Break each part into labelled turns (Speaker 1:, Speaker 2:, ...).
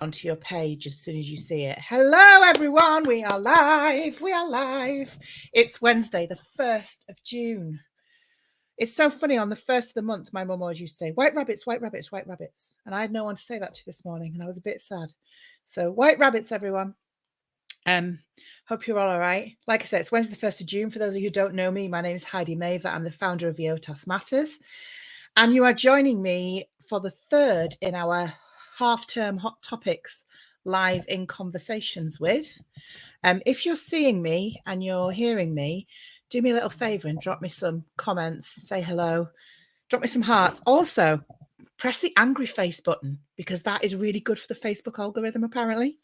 Speaker 1: onto your page as soon as you see it. Hello, everyone. We are live. We are live. It's Wednesday, the 1st of June. It's so funny. On the 1st of the month, my mum always used to say, white rabbits, white rabbits, white rabbits. And I had no one to say that to this morning, and I was a bit sad. So white rabbits, everyone. Hope you're all right. Like I said, it's Wednesday, the 1st of June. For those of you who don't know me, my name is Heidi Maver. I'm the founder of EOTAS Matters. And you are joining me for the third in our half-term Hot Topics live in conversations with. If you're seeing me and you're hearing me, do me a little favor and drop me some comments, say hello, drop me some hearts. Also, press the angry face button because that is really good for the Facebook algorithm, apparently.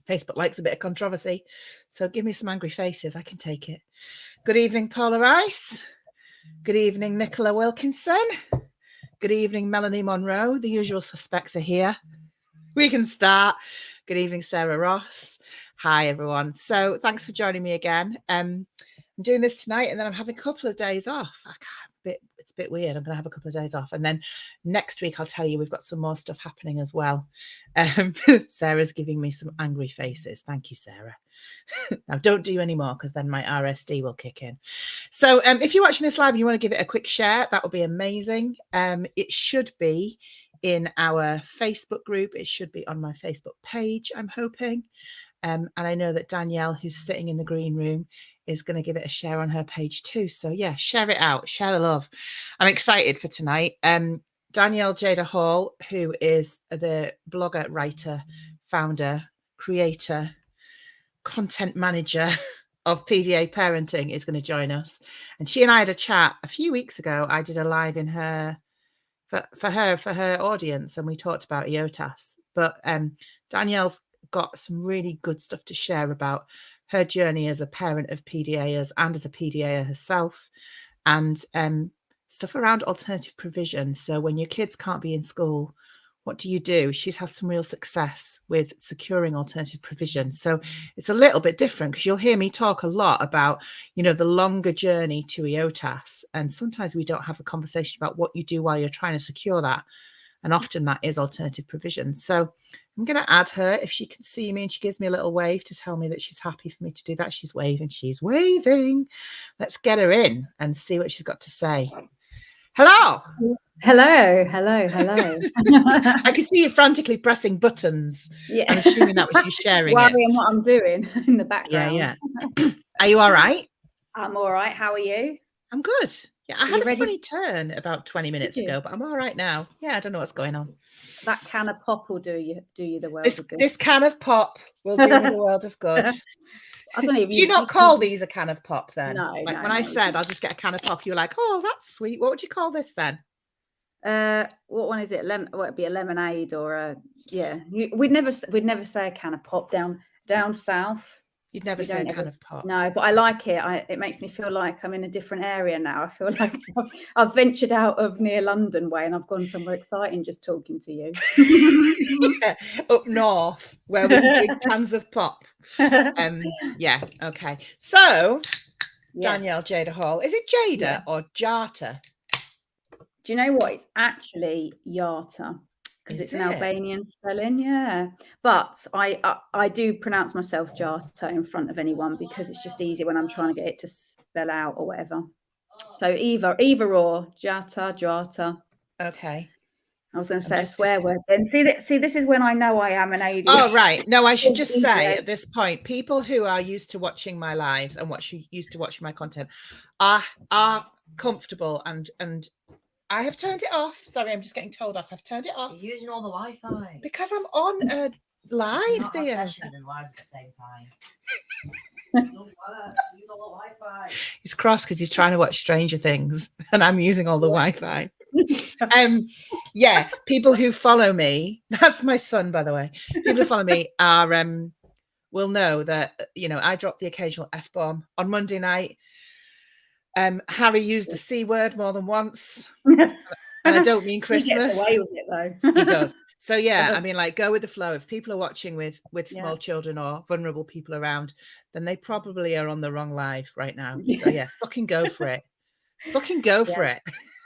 Speaker 1: Facebook likes a bit of controversy. So give me some angry faces. I can take it. Good evening, Paula Rice. Good evening, Nicola Wilkinson. Good evening, Melanie Monroe. The usual suspects are here. We can start. Good evening, Sarah Ross. Hi, everyone. So thanks for joining me again. I'm doing this tonight and then I'm having a couple of days off. It's a bit weird. I'm going to have a couple of days off. And then next week, I'll tell you, we've got some more stuff happening as well. Sarah's giving me some angry faces. Thank you, Sarah. Now, don't do any more because then my RSD will kick in. So if you're watching this live and you want to give it a quick share, that would be amazing. It should be in our Facebook group. It should be on my Facebook page, I'm hoping. And I know that Danielle, who's sitting in the green room, is going to give it a share on her page too. So yeah, share it out, share the love. I'm excited for tonight. Danielle Jata-Hall, who is the blogger, writer, founder, creator, content manager of PDA Parenting, is going to join us. And she and I had a chat a few weeks ago. I did a live in her for her audience, and we talked about EOTAS. But Danielle's got some really good stuff to share about her journey as a parent of PDAers and as a PDA herself, and stuff around alternative provision. So when your kids can't be in school, what do you do? She's had some real success with securing alternative provision. So it's a little bit different because you'll hear me talk a lot about, you know, the longer journey to EOTAS. And sometimes we don't have a conversation about what you do while you're trying to secure that. And often that is alternative provision. So I'm going to add her if she can see me and she gives me a little wave to tell me that she's happy for me to do that. She's waving. She's waving. Let's get her in and see what she's got to say. Hello.
Speaker 2: Hello. Hello. Hello.
Speaker 1: I can see you frantically pressing buttons. Yeah. I'm assuming that was you sharing
Speaker 2: Worrying what I'm doing in the background.
Speaker 1: Yeah. Are you all right?
Speaker 2: I'm all right. How are you?
Speaker 1: I'm good. Yeah, I had a funny turn about 20 minutes ago, but I'm all right now. Yeah, I don't know what's going on.
Speaker 2: That can of pop will do you the world of good.
Speaker 1: This can of pop will do me the world of good. I don't know. Do you not call these a can of pop then?
Speaker 2: No.
Speaker 1: Like when I said I'll just get a can of pop, you were like, oh, that's sweet. What would you call this then?
Speaker 2: What one is it? It'd be a lemonade or a we'd never say a can of pop down south.
Speaker 1: You'd never say a can of pop.
Speaker 2: No, but I like it. It makes me feel like I'm in a different area now. I feel like I've ventured out of near London way and I've gone somewhere exciting just talking to you.
Speaker 1: Yeah, up north where we drink cans of pop. Yeah, okay. So, yes. Danielle Jata-Hall. Is it Jada or Jata?
Speaker 2: Do you know what? It's actually Jata. Because it's an Albanian spelling, yeah. But I do pronounce myself Jata in front of anyone because it's just easier when I'm trying to get it to spell out or whatever. So either or, Jata.
Speaker 1: Okay.
Speaker 2: I was going to say a swear word then. See, this is when I know I am an ADHD.
Speaker 1: Oh, right. No, I should just say at this point, people who are used to watching my lives and used to watching my content are comfortable and I have turned it off. Sorry, I'm just getting told off. I've turned it off.
Speaker 3: You're using all the Wi-Fi.
Speaker 1: Because I'm on a live there.
Speaker 3: And live at the same time. Use all the Wi-Fi.
Speaker 1: He's cross because he's trying to watch Stranger Things and I'm using all the Wi-Fi. Yeah, people who follow me, that's my son, by the way. People who follow me are will know that, you know, I drop the occasional F-bomb. On Monday night, Harry used the C word more than once. And I don't mean Christmas.
Speaker 2: He gets away with it though.
Speaker 1: He does. So yeah, I mean, like, go with the flow. If people are watching with small children or vulnerable people around, then they probably are on the wrong live right now. So yeah, fucking go for it. Fucking go for it.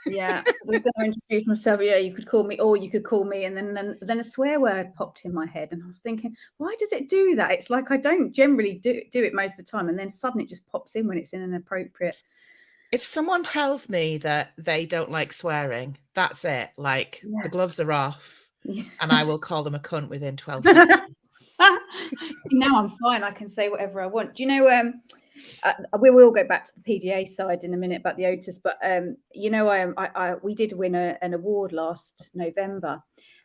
Speaker 2: Yeah, because I was going to introduce myself. Yeah, you could call me, or you could call me, and then a swear word popped in my head, and I was thinking, why does it do that? It's like I don't generally do it most of the time, and then suddenly it just pops in when it's in an appropriate.
Speaker 1: If someone tells me that they don't like swearing, that's it. Like the gloves are off, and I will call them a cunt within 12 seconds.
Speaker 2: Now I'm fine. I can say whatever I want. Do you know? We will go back to the PDA side in a minute about the EOTAS, but you know, we did win an award last November,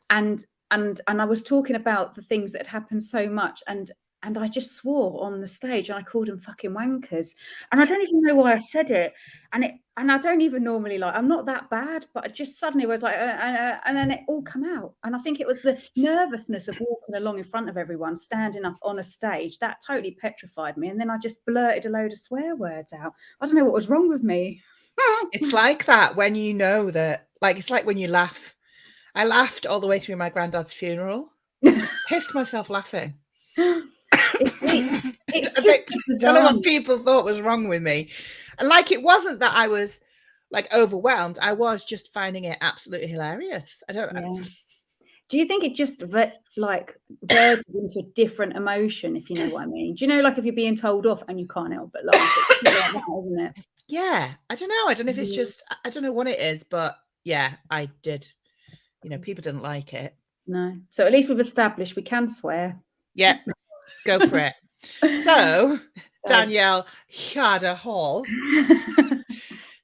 Speaker 2: and I was talking about the things that had happened so much, and I just swore on the stage, and I called them fucking wankers, and I don't even know why I said it, and I don't even normally, like, I'm not that bad, but I just suddenly was like, and then it all come out, and I think it was the nervousness of walking along in front of everyone, standing up on a stage, that totally petrified me, and then I just blurted a load of swear words out. I don't know what was wrong with me.
Speaker 1: It's like that when you know that, like, it's like when you laugh. I laughed all the way through my granddad's funeral. Just pissed myself laughing.
Speaker 2: It's just
Speaker 1: I don't know what people thought was wrong with me. And like, it wasn't that I was like overwhelmed. I was just finding it absolutely hilarious. I don't know.
Speaker 2: Yeah. Do you think it just like verges into a different emotion, if you know what I mean? Do you know, like if you're being told off and you can't help but laugh, it's like that, isn't it?
Speaker 1: Yeah, I don't know. I don't know if it's just, I don't know what it is, but yeah, I did. You know, people didn't like it.
Speaker 2: No. So at least we've established we can swear.
Speaker 1: Yeah, go for it. So, Danielle Jata-Hall,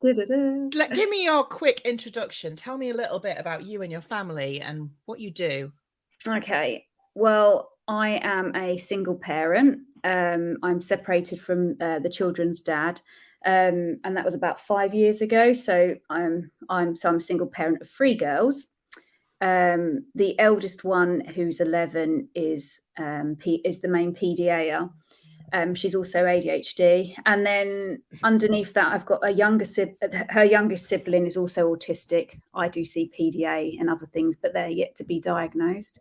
Speaker 1: give me your quick introduction. Tell me a little bit about you and your family and what you do.
Speaker 2: Okay. Well, I am a single parent. I'm separated from the children's dad, and that was about 5 years ago. So I'm a single parent of 3 girls. The eldest one, who's 11, is the main PDA. She's also ADHD, and then underneath that, I've got her youngest sibling is also autistic. I do see PDA and other things, but they're yet to be diagnosed.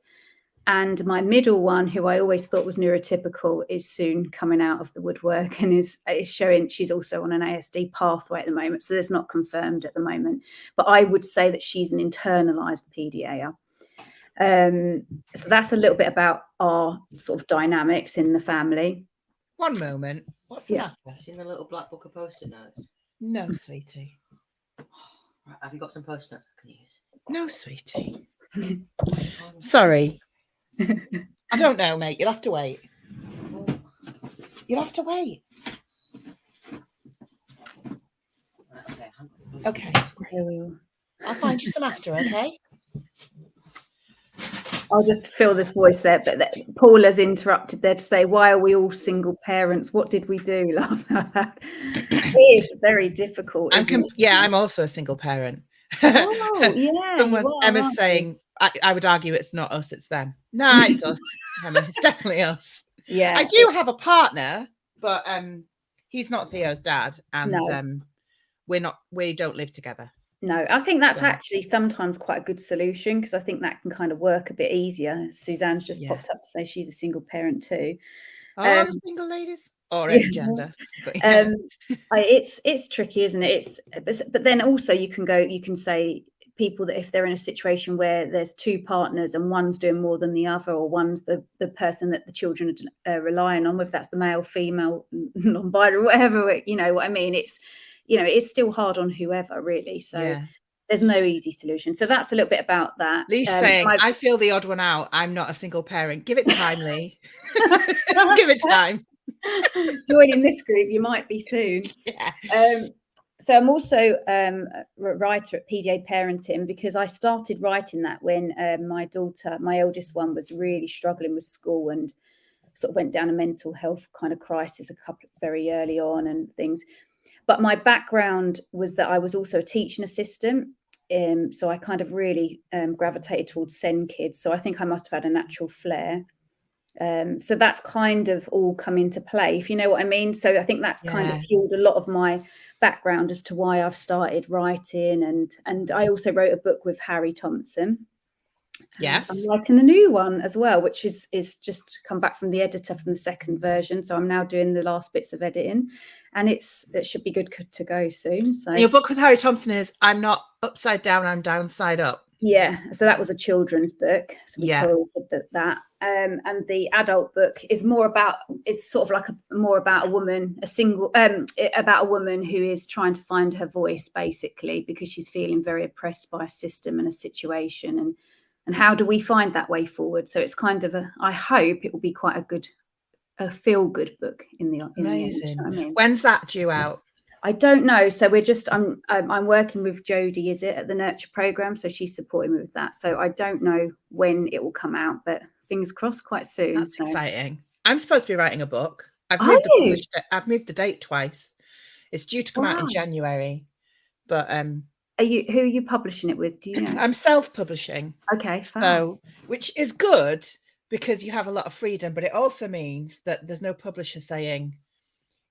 Speaker 2: And my middle one, who I always thought was neurotypical, is soon coming out of the woodwork and is showing she's also on an ASD pathway at the moment. So that's not confirmed at the moment. But I would say that she's an internalized PDA. So that's a little bit about our sort of dynamics in the family.
Speaker 1: One moment. What's the matter?
Speaker 3: Have you seen the little black book of post-it notes?
Speaker 1: No, sweetie.
Speaker 3: Right, have you got some post-it notes I can use?
Speaker 1: No, sweetie. Sorry. I don't know, mate. You'll have to wait. You'll have to wait.
Speaker 3: Right,
Speaker 1: okay. I'll find you some after, okay?
Speaker 2: I'll just feel this voice there, but Paul has interrupted there to say, why are we all single parents? What did we do? Love that. It is very difficult.
Speaker 1: I'm also a single parent.
Speaker 2: Oh, yeah.
Speaker 1: Emma's saying, I would argue it's not us, it's them. Nah, it's us, Emma. It's definitely us.
Speaker 2: Yeah.
Speaker 1: I do have a partner, but he's not Theo's dad, and we don't live together.
Speaker 2: No, I think that's actually sometimes quite a good solution, because I think that can kind of work a bit easier. Suzanne's just popped up to say she's a single parent too.
Speaker 1: Oh, single ladies or any gender. But
Speaker 2: it's tricky, isn't it? But then also you can say people that if they're in a situation where there's 2 partners and one's doing more than the other, or one's the person that the children are relying on, whether that's the male, female, non-binary, whatever, you know what I mean? It's, you know, it's still hard on whoever, really. So there's no easy solution. So that's a little bit about that.
Speaker 1: Lee's saying, I feel the odd one out. I'm not a single parent. Give it time, Lee. Give it time.
Speaker 2: Joining this group, you might be soon.
Speaker 1: Yeah.
Speaker 2: So I'm also a writer at PDA Parenting, because I started writing that when my daughter, my eldest one, was really struggling with school and sort of went down a mental health kind of crisis very early on and things. But my background was that I was also a teaching assistant. So I kind of really gravitated towards SEND kids. So I think I must have had a natural flair. So that's kind of all come into play, if you know what I mean. So I think that's kind of fueled a lot of my background as to why I've started writing. And I also wrote a book with Harry Thompson.
Speaker 1: Yes.
Speaker 2: I'm writing a new one as well, which is just come back from the editor from the second version. So I'm now doing the last bits of editing, and it should be good to go soon. So
Speaker 1: your book with Harry Thompson is I'm Not Upside Down and Downside Up.
Speaker 2: Yeah, so that was a children's book. So we
Speaker 1: Yeah.
Speaker 2: co-authored that. And the adult book is sort of like more about a woman, about a woman who is trying to find her voice, basically, because she's feeling very oppressed by a system and a situation. And how do we find that way forward? So it's kind of I hope it will be quite a feel-good book in the end.
Speaker 1: Amazing.
Speaker 2: You know what I mean?
Speaker 1: When's that due out?
Speaker 2: I don't know. So I'm working with Jodie, is it, at the Nurture Programme? So she's supporting me with that. So I don't know when it will come out, but fingers crossed quite soon.
Speaker 1: That's exciting. I'm supposed to be writing a book. I've moved the date twice. It's due to come out in January. But who
Speaker 2: are you publishing it with? Do you know?
Speaker 1: I'm self-publishing.
Speaker 2: Okay.
Speaker 1: So, which is good because you have a lot of freedom, but it also means that there's no publisher saying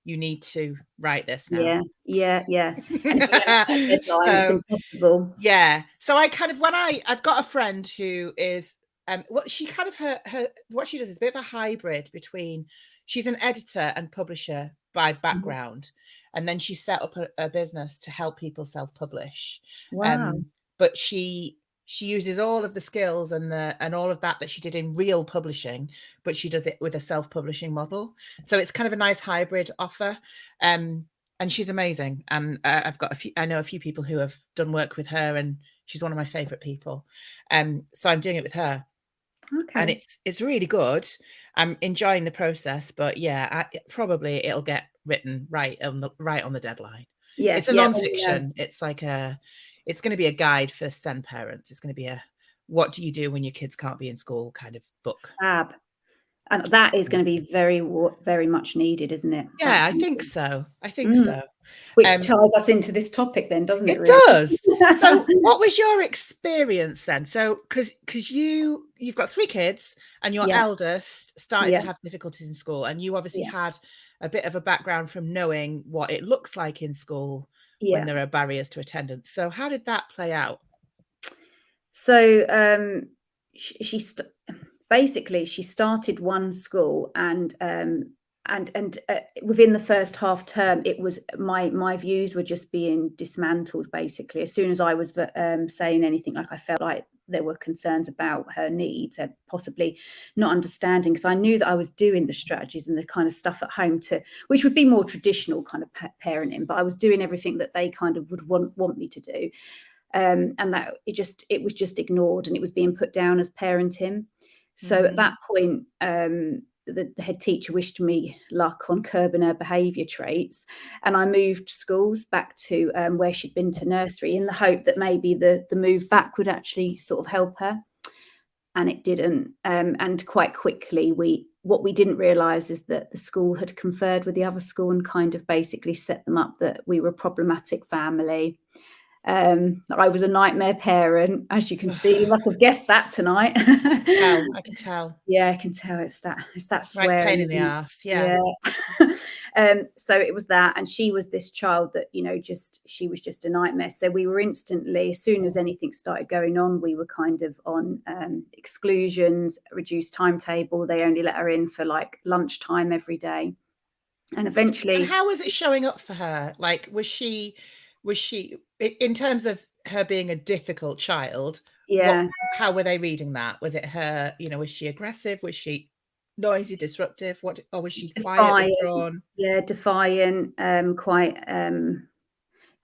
Speaker 1: you need to write this now.
Speaker 2: Yeah. It's impossible.
Speaker 1: Yeah. So I kind of, I've got a friend who is, she kind of, her what she does is a bit of a hybrid between, she's an editor and publisher by background. And then she set up a business to help people self-publish.
Speaker 2: Wow.
Speaker 1: But she uses all of the skills and all of that she did in real publishing, but she does it with a self-publishing model. So it's kind of a nice hybrid offer. And she's amazing. And I know a few people who have done work with her, and she's one of my favorite people. So I'm doing it with her. Okay. And it's really good. I'm enjoying the process, but yeah, probably it'll get written right on the deadline. Yeah, it's a non-fiction. It's like it's going to be a guide for SEN parents. It's going to be a what do you do when your kids can't be in school kind of book.
Speaker 2: Fab. And that is going to be very, very much needed, isn't it?
Speaker 1: Yeah, I think so. So.
Speaker 2: Which ties us into this topic then, doesn't it?
Speaker 1: It really does. So what was your experience then? So because you've got 3 kids and your eldest started to have difficulties in school, and you obviously had a bit of a background from knowing what it looks like in school when there are barriers to attendance. So how did that play out?
Speaker 2: So basically she started one school, and within the first half term, it was my views were just being dismantled. Basically, as soon as I was saying anything, like I felt like there were concerns about her needs and possibly not understanding, because I knew that I was doing the strategies and the kind of stuff at home which would be more traditional kind of parenting, but I was doing everything that they kind of would want me to do. And that it was just ignored, and it was being put down as parenting. So at that point, the head teacher wished me luck on curbing her behaviour traits, and I moved schools back to where she'd been to nursery, in the hope that maybe the move back would actually sort of help her. And it didn't. And quite quickly, what we didn't realise is that the school had conferred with the other school and kind of basically set them up that we were a problematic family. I was a nightmare parent, as you can see. You must have guessed that tonight.
Speaker 1: I can tell.
Speaker 2: Yeah, I can tell. It's that swearing.
Speaker 1: Right, pain in the ass. Yeah.
Speaker 2: So it was that, and she was this child that she was just a nightmare. So we were instantly, as soon as anything started going on, we were kind of on exclusions, reduced timetable. They only let her in for like lunchtime every day, and eventually.
Speaker 1: And how was it showing up for her? Like, was she in terms of her being a difficult child?
Speaker 2: Yeah.
Speaker 1: How were they reading that? Was it her, was she aggressive? Was she noisy, disruptive? Or was she quiet, withdrawn?
Speaker 2: Yeah, defiant, quite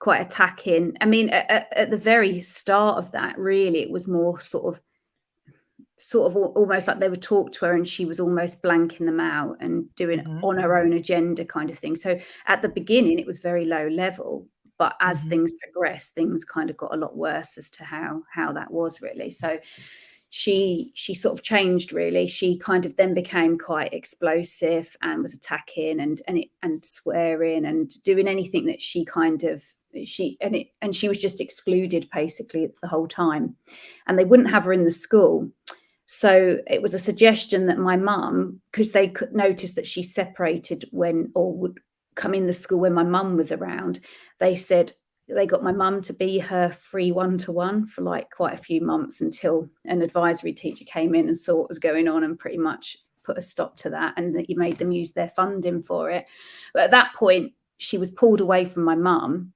Speaker 2: attacking. I mean, at the very start of that, really, it was more sort of almost like they would talk to her and she was almost blanking them out and doing on her own agenda kind of thing. So at the beginning, it was very low level. But as things progressed, things kind of got a lot worse as to how that was really. So she sort of changed really. She kind of then became quite explosive and was attacking and swearing and doing anything that she was just excluded basically the whole time. And they wouldn't have her in the school. So it was a suggestion that my mum, because they could notice that she separated would come in the school when my mum was around, they said they got my mum to be her free one-to-one for like quite a few months until an advisory teacher came in and saw what was going on and pretty much put a stop to that, and that you made them use their funding for it. But at that point, she was pulled away from my mum,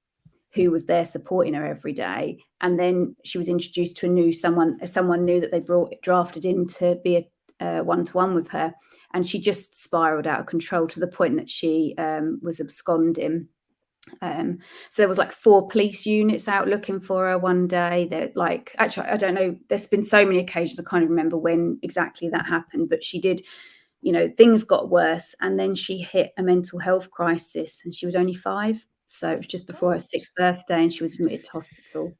Speaker 2: who was there supporting her every day. And then she was introduced to someone new that they drafted in to be a one-to-one with her. And she just spiraled out of control to the point that she was absconding. So there was like 4 police units out looking for her one day. They're like, actually, I don't know, there's been so many occasions, I can't remember when exactly that happened, but she did, things got worse. And then she hit a mental health crisis, and she was only 5. So it was just before her 6th birthday, and she was admitted to hospital.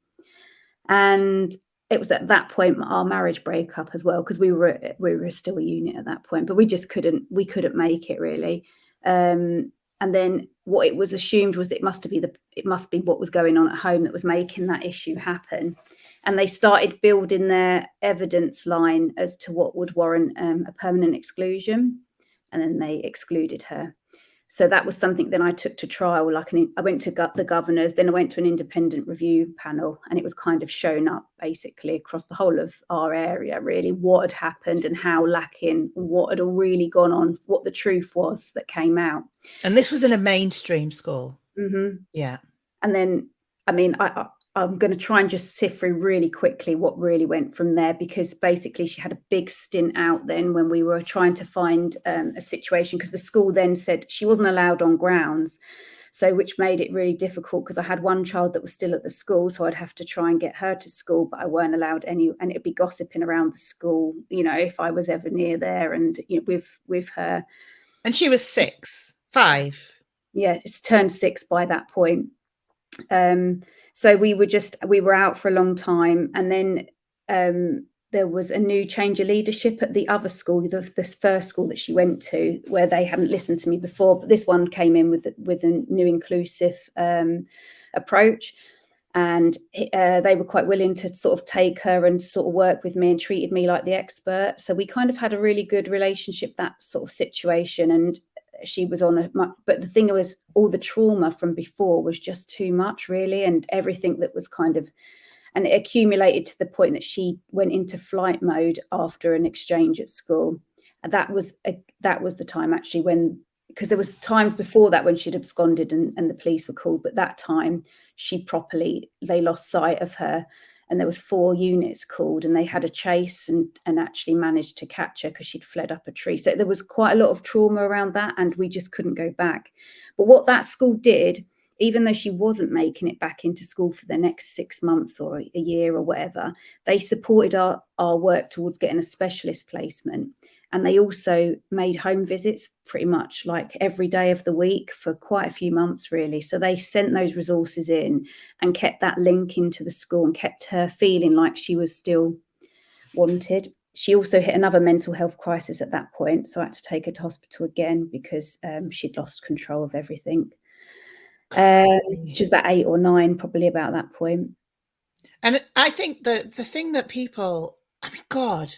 Speaker 2: And it was at that point our marriage broke up as well, because we were still a unit at that point, but we couldn't make it really. And then what it was assumed was it must be what was going on at home that was making that issue happen. And they started building their evidence line as to what would warrant a permanent exclusion, and then they excluded her. So that was something then I took to trial. I went to the governors, then I went to an independent review panel, and it was kind of shown up basically across the whole of our area, really, what had happened and how lacking, what had really gone on, what the truth was that came out.
Speaker 1: And this was in a mainstream school.
Speaker 2: Mm-hmm.
Speaker 1: Yeah.
Speaker 2: And then, I'm going to try and just sift through really quickly what really went from there, because basically she had a big stint out then when we were trying to find a situation, because the school then said she wasn't allowed on grounds. So which made it really difficult, because I had one child that was still at the school, so I'd have to try and get her to school, but I weren't allowed any, and it'd be gossiping around the school, if I was ever near there, and with her.
Speaker 1: And she was 5.
Speaker 2: Yeah, it's turned 6 by that point. So we were out for a long time, and then there was a new change of leadership at the other school, this first school that she went to, where they hadn't listened to me before, but this one came in with a new inclusive approach, and they were quite willing to sort of take her and sort of work with me and treated me like the expert. So we kind of had a really good relationship, that sort of situation. And she was but the thing was, all the trauma from before was just too much, really, and everything that was and it accumulated to the point that she went into flight mode after an exchange at school. And that was the time actually when, because there was times before that when she'd absconded and the police were called, but that time they lost sight of her. And there was 4 units called, and they had a chase and actually managed to catch her because she'd fled up a tree. So there was quite a lot of trauma around that, and we just couldn't go back. But what that school did, even though she wasn't making it back into school for the next 6 months or a year or whatever, they supported our work towards getting a specialist placement. And they also made home visits pretty much like every day of the week for quite a few months, really. So they sent those resources in and kept that link into the school and kept her feeling like she was still wanted. She also hit another mental health crisis at that point. So I had to take her to hospital again because she'd lost control of everything. She was about 8 or 9, probably about that point.
Speaker 1: And I think the thing that people, God,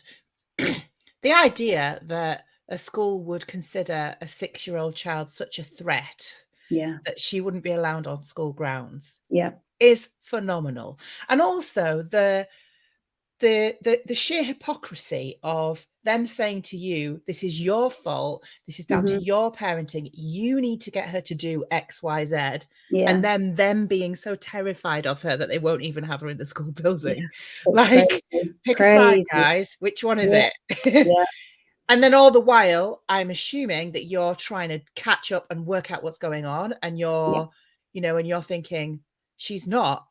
Speaker 1: the idea that a school would consider a 6-year-old child such a threat, that she wouldn't be allowed on school grounds, is phenomenal. And also the sheer hypocrisy of them saying to you, this is your fault, this is down to your parenting, you need to get her to do X, Y, Z, and then them being so terrified of her that they won't even have her in the school building. Pick a side, guys. Which one is it? And then all the while, I'm assuming that you're trying to catch up and work out what's going on, and you're, and you're thinking, she's not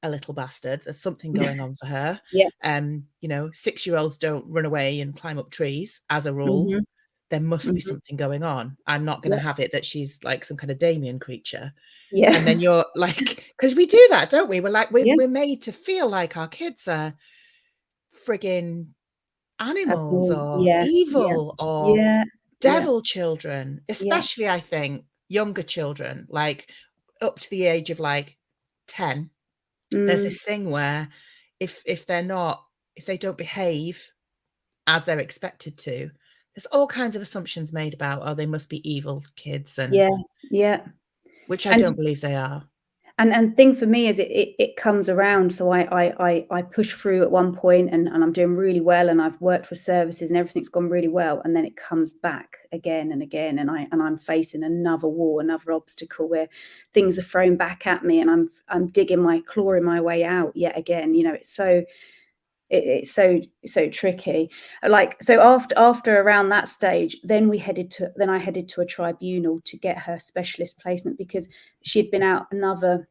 Speaker 1: a little bastard. There's something going on for her. 6-year-olds don't run away and climb up trees as a rule. There must be something going on. I'm not going to have it that she's like some kind of Damien creature. And then you're like, because we do that, don't we? We're like, we're made to feel like our kids are friggin' animals or evil or devil children, especially I think younger children, like up to the age of like 10. There's this thing where if they don't behave as they're expected to, there's all kinds of assumptions made about, they must be evil kids, and which I don't believe they are.
Speaker 2: And thing for me is it comes around. So I push through at one point and I'm doing really well, and I've worked with services and everything's gone really well, and then it comes back again and again, and I'm facing another wall, another obstacle where things are thrown back at me, and I'm clawing my way out yet again. You know, it's so tricky. Like, so after around that stage, then I headed to a tribunal to get her specialist placement, because she'd been out another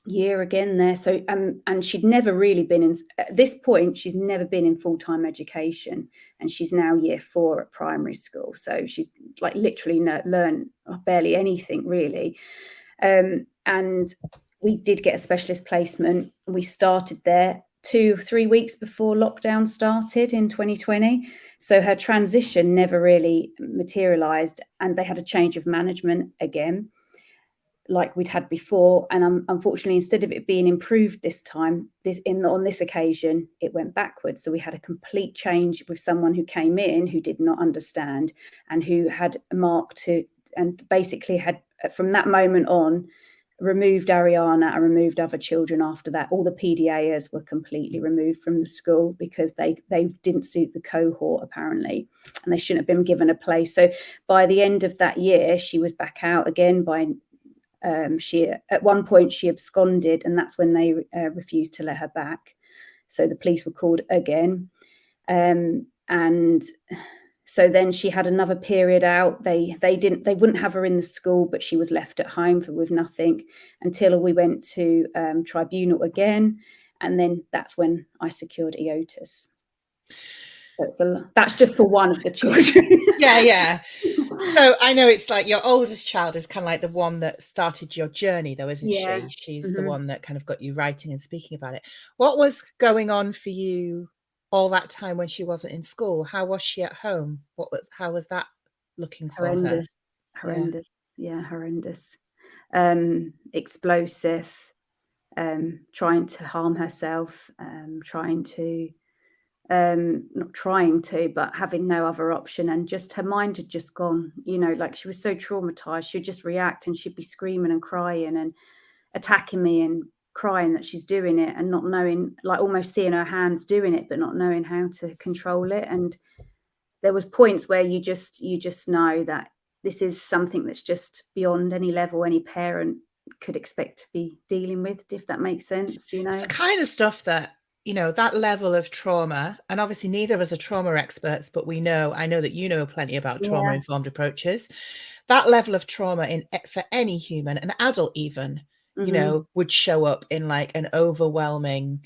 Speaker 2: year again there. So and she'd never really been in, at this point she's never been in full-time education, and she's now year 4 at primary school, so she's like literally learned barely anything really. And we did get a specialist placement. We started there 2-3 weeks before lockdown started in 2020. So her transition never really materialized, and they had a change of management again, like we'd had before. And unfortunately, instead of it being improved this time, on this occasion, it went backwards. So we had a complete change with someone who came in who did not understand, and who had and basically had, from that moment on, removed Ariana and removed other children after that. All the PDAs were completely removed from the school because they didn't suit the cohort, apparently, and they shouldn't have been given a place. So by the end of that year, she was back out again. At one point she absconded, and that's when they refused to let her back. So the police were called again. And so then she had another period out. They wouldn't have her in the school, but she was left at home with nothing until we went to tribunal again. And then that's when I secured EOTAS. That's just for one of the children.
Speaker 1: Yeah. So I know it's like your oldest child is kind of like the one that started your journey, though, isn't
Speaker 2: Yeah.
Speaker 1: she? She's the one that kind of got you writing and speaking about it. What was going on for you all that time when she wasn't in school? How was she at home? How was that looking for her?
Speaker 2: Horrendous. Yeah, horrendous. Explosive, trying to harm herself, not trying to, but having no other option. And just her mind had just gone, like she was so traumatized, she'd just react, and she'd be screaming and crying and attacking me and crying that she's doing it, and not knowing, like almost seeing her hands doing it, but not knowing how to control it. And there was points where you just know that this is something that's just beyond any level any parent could expect to be dealing with, if that makes sense.
Speaker 1: It's the kind of stuff that, that level of trauma, and obviously neither of us are trauma experts, but I know that you know plenty about trauma-informed approaches. That level of trauma for any human, an adult even, would show up in like an overwhelming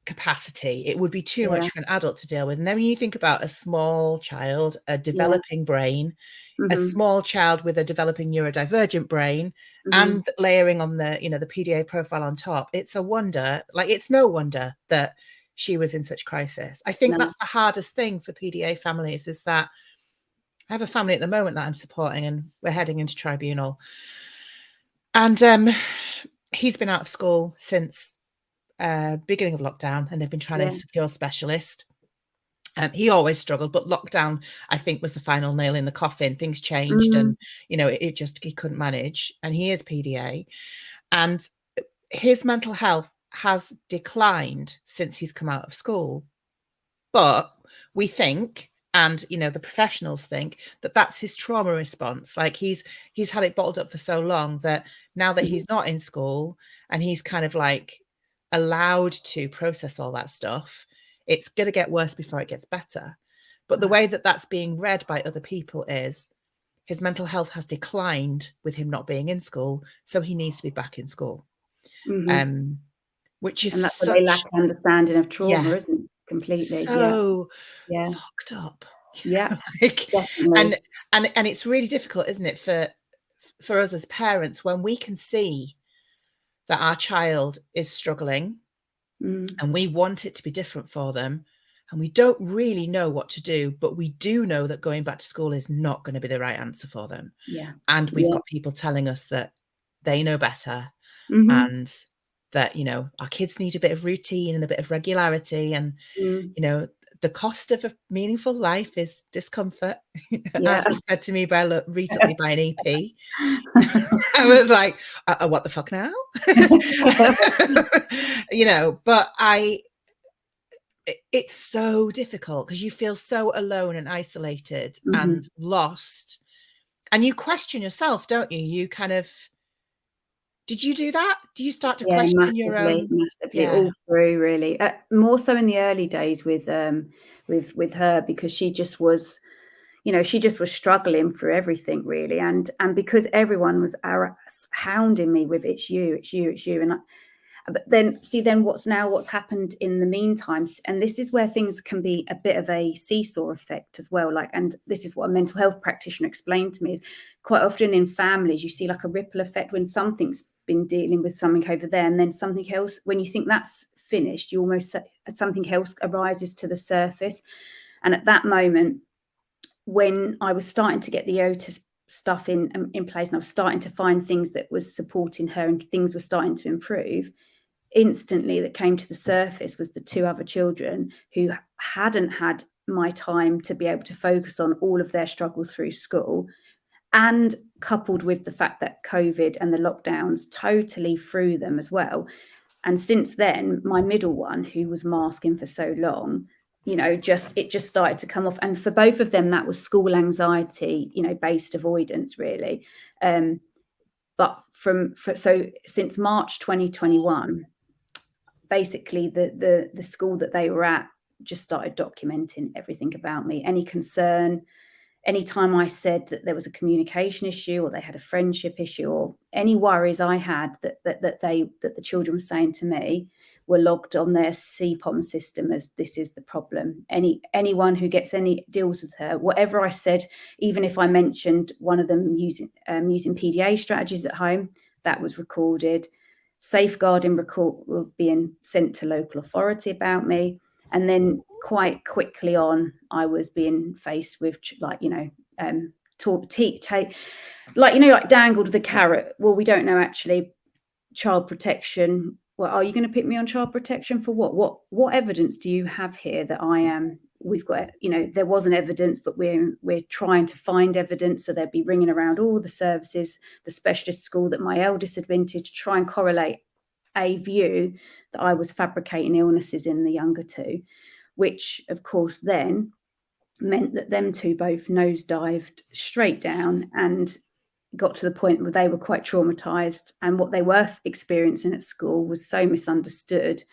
Speaker 1: capacity. It would be too much for an adult to deal with. And then when you think about a small child, a developing brain, a small child with a developing neurodivergent brain, and layering on the PDA profile on top, it's no wonder that she was in such crisis. I think that's the hardest thing for PDA families, is that I have a family at the moment that I'm supporting, and we're heading into tribunal. And he's been out of school since beginning of lockdown, and they've been trying to secure specialist. He always struggled, but lockdown, I think, was the final nail in the coffin. Things changed, and he couldn't manage. And he is PDA, and his mental health has declined since he's come out of school. But we think, and the professionals think, that that's his trauma response. Like he's had it bottled up for so long that now that he's not in school and he's kind of like allowed to process all that stuff, it's going to get worse before it gets better. But the way that that's being read by other people is his mental health has declined with him not being in school, so he needs to be back in school. Which is,
Speaker 2: and that's where they lack understanding of trauma, isn't it? Completely.
Speaker 1: So fucked up.
Speaker 2: Yeah.
Speaker 1: And it's really difficult, isn't it, for us as parents, when we can see that our child is struggling and we want it to be different for them, and we don't really know what to do, but we do know that going back to school is not going to be the right answer for them. And we've got people telling us that they know better, and that our kids need a bit of routine and a bit of regularity, and the cost of a meaningful life is discomfort, as was said to me recently by an EP. I was like, what the fuck now? But it's so difficult because you feel so alone and isolated and lost. And you question yourself, don't you? You kind of, did you do that? Do you start to question your own?
Speaker 2: Massively, all through, really. More so in the early days with her, because she just was, she just was struggling through everything, really, and because everyone was hounding me with it's you, and but then what's happened in the meantime, and this is where things can be a bit of a seesaw effect as well. And this is what a mental health practitioner explained to me, is quite often in families you see like a ripple effect when something's been dealing with something over there, and then something else, when you think that's finished, you almost something else arises to the surface. And at that moment, when I was starting to get the EOTAS stuff in place, and I was starting to find things that was supporting her and things were starting to improve, instantly that came to the surface was the 2 other children who hadn't had my time to be able to focus on all of their struggle through school, and coupled with the fact that COVID and the lockdowns totally threw them as well. And since then, my middle one, who was masking for so long, it just started to come off. And for both of them, that was school anxiety, based avoidance, really. But so since March 2021, basically the school that they were at just started documenting everything about me. Any concern, anytime I said that there was a communication issue or they had a friendship issue or any worries I had that the children were saying to me, were logged on their CPOM system as this is the problem. Anyone who gets any deals with her, whatever I said, even if I mentioned one of them using PDA strategies at home, that was recorded. Safeguarding record were being sent to local authority about me. And then quite quickly on, I was being faced with dangled the carrot. Well, we don't know actually. Child protection. Well, are you going to pick me on child protection for what? What evidence do you have here that I am? We've got, there wasn't evidence, but we're trying to find evidence. So they'd be ringing around all the services, the specialist school that my eldest had been to try and correlate a view that I was fabricating illnesses in the younger 2, which of course then meant that them 2 both nosedived straight down and got to the point where they were quite traumatized, and what they were experiencing at school was so misunderstood.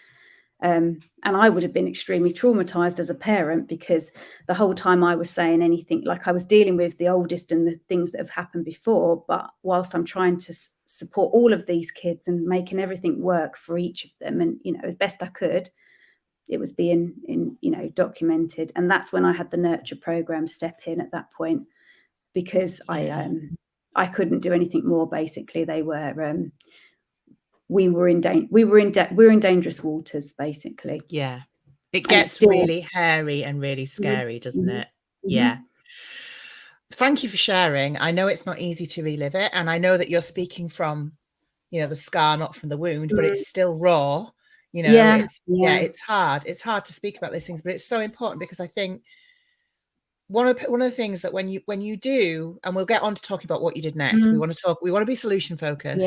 Speaker 2: And I would have been extremely traumatized as a parent, because the whole time I was saying anything, like I was dealing with the oldest and the things that have happened before, but whilst I'm trying to support all of these kids and making everything work for each of them, and as best I could, it was being documented. And that's when I had the nurture program step in at that point, because I couldn't do anything more. Basically, they were we were in dangerous waters, basically.
Speaker 1: Yeah, it gets really hairy and really scary, doesn't it? Yeah. Thank you for sharing. I know it's not easy to relive it, and I know that you're speaking from the scar, not from the wound, but it's still raw. It's hard. It's hard to speak about these things, but it's so important, because I think one of the things that when you do, and we'll get on to talking about what you did next, we want to be solution focused,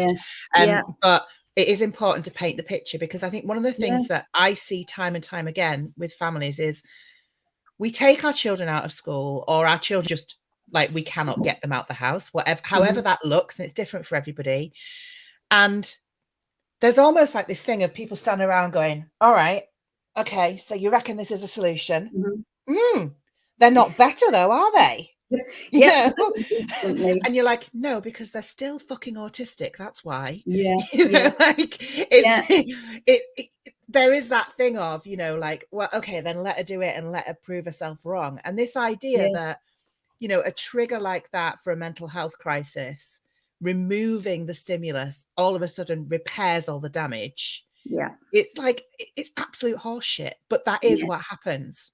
Speaker 1: but it is important to paint the picture, because I think one of the things that I see time and time again with families is we take our children out of school, or our children just we cannot get them out the house, however that looks, and it's different for everybody. And there's almost like this thing of people standing around going, all right, okay, so you reckon this is a solution? They're not better though, are they? And you're like, no, because they're still fucking autistic. That's why. There is that thing of, well, okay, then let her do it and let her prove herself wrong. And this idea that, a trigger like that for a mental health crisis, removing the stimulus, all of a sudden repairs all the damage. It's absolute horseshit, but that is what happens.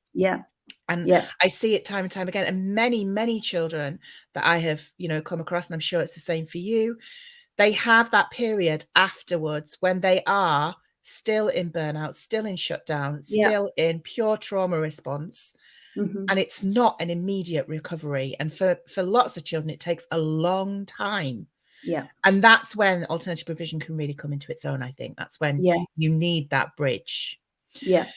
Speaker 1: And I see it time and time again. And many, many children that I have, come across, and I'm sure it's the same for you, they have that period afterwards when they are still in burnout, still in shutdown, still in pure trauma response. And it's not an immediate recovery. And for lots of children, it takes a long time.
Speaker 2: Yeah.
Speaker 1: And that's when alternative provision can really come into its own, I think. That's when you need that bridge.
Speaker 2: Yeah.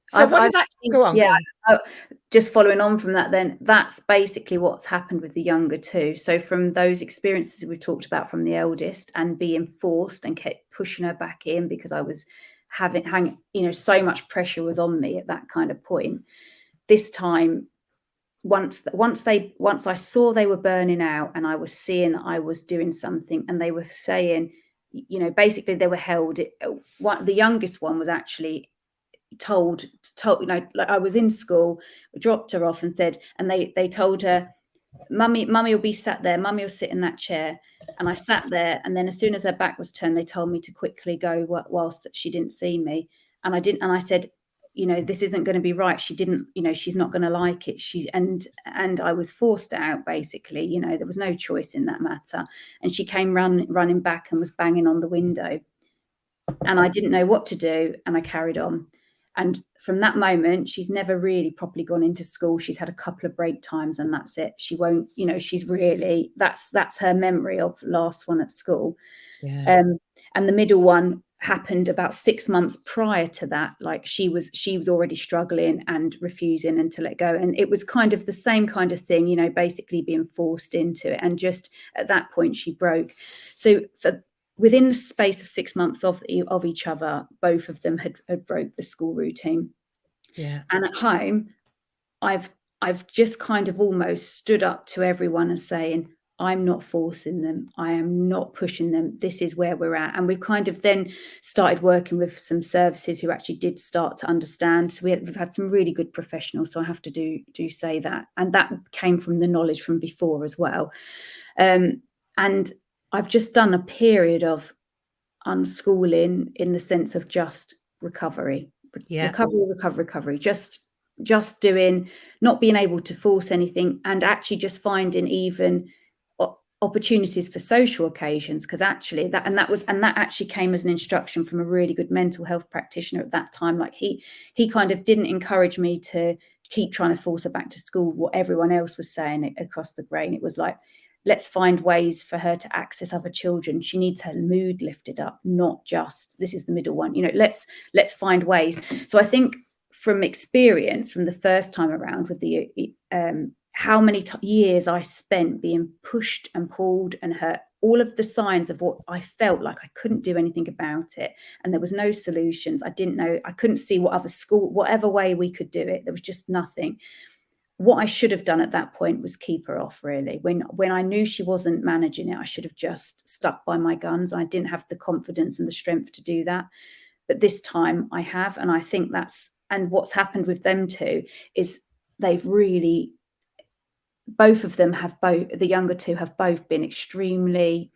Speaker 1: So what did that go on?
Speaker 2: Yeah, go on. Just following on from that, then that's basically what's happened with the younger two. So from those experiences we talked about from the eldest and being forced and kept pushing her back in because I was hanging, so much pressure was on me at that kind of point. This time, once I saw they were burning out and I was seeing that I was doing something and they were saying, basically they were held. The youngest one was actually told, like I was in school, dropped her off and said, and they told her, mummy will be sat there, mummy will sit in that chair. And I sat there, and then as soon as her back was turned, they told me to quickly go whilst she didn't see me. And I didn't, and I said, this isn't going to be right. She didn't, she's not going to like it. And I was forced out, basically, there was no choice in that matter. And she came running back and was banging on the window. And I didn't know what to do. And I carried on. And from that moment, she's never really properly gone into school. She's had a couple of break times and that's it. She won't, she's really, that's her memory of last one at school.
Speaker 1: Yeah.
Speaker 2: And the middle one happened about 6 months prior to that. Like she was already struggling and refusing and to let go. And it was kind of the same kind of thing, basically being forced into it. And just at that point, she broke. So within the space of 6 months of each other, both of them had broke the school routine.
Speaker 1: Yeah.
Speaker 2: And at home, I've just kind of almost stood up to everyone and saying, I'm not forcing them. I am not pushing them. This is where we're at. And we've kind of then started working with some services who actually did start to understand. So we've had some really good professionals. So I have to do say that. And that came from the knowledge from before as well. And I've just done a period of unschooling in the sense of just recovery, recovery, just doing, not being able to force anything and actually just finding even opportunities for social occasions. Because actually that actually came as an instruction from a really good mental health practitioner at that time. Like he kind of didn't encourage me to keep trying to force her back to school, what everyone else was saying across the brain. It was like, let's find ways for her to access other children. She needs her mood lifted up, not just, this is the middle one, let's find ways. So I think from experience, from the first time around with the, how many years I spent being pushed and pulled and hurt, all of the signs of what I felt like I couldn't do anything about it. And there was no solutions. I didn't know, I couldn't see whatever way we could do it. There was just nothing. What I should have done at that point was keep her off, really. When I knew she wasn't managing it, I should have just stuck by my guns. I didn't have the confidence and the strength to do that. But this time I have. And I think and what's happened with them two is they've really, the younger two have both been extremely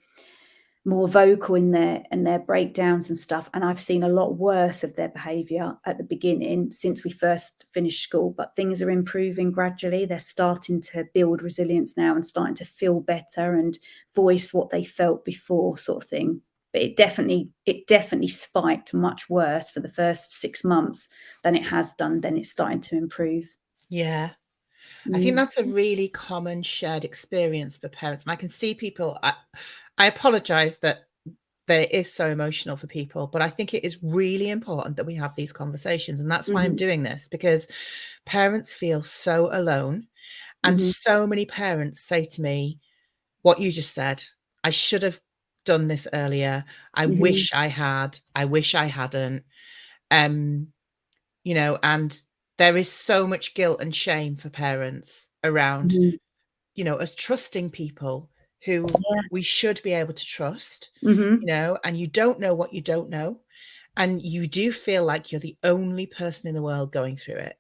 Speaker 2: more vocal in their breakdowns and stuff. And I've seen a lot worse of their behaviour at the beginning since we first finished school, but things are improving gradually. They're starting to build resilience now and starting to feel better and voice what they felt before, sort of thing. But it definitely spiked much worse for the first 6 months than it has done. Then it's starting to improve.
Speaker 1: Yeah. I think that's a really common shared experience for parents. And I can see people, I apologize that it is so emotional for people, but I think it is really important that we have these conversations. And that's why I'm doing this, because parents feel so alone. And so many parents say to me, what you just said, I should have done this earlier. I wish I had, I wish I hadn't. And there is so much guilt and shame for parents around, us trusting people who we should be able to trust, and you don't know what you don't know. And you do feel like you're the only person in the world going through it.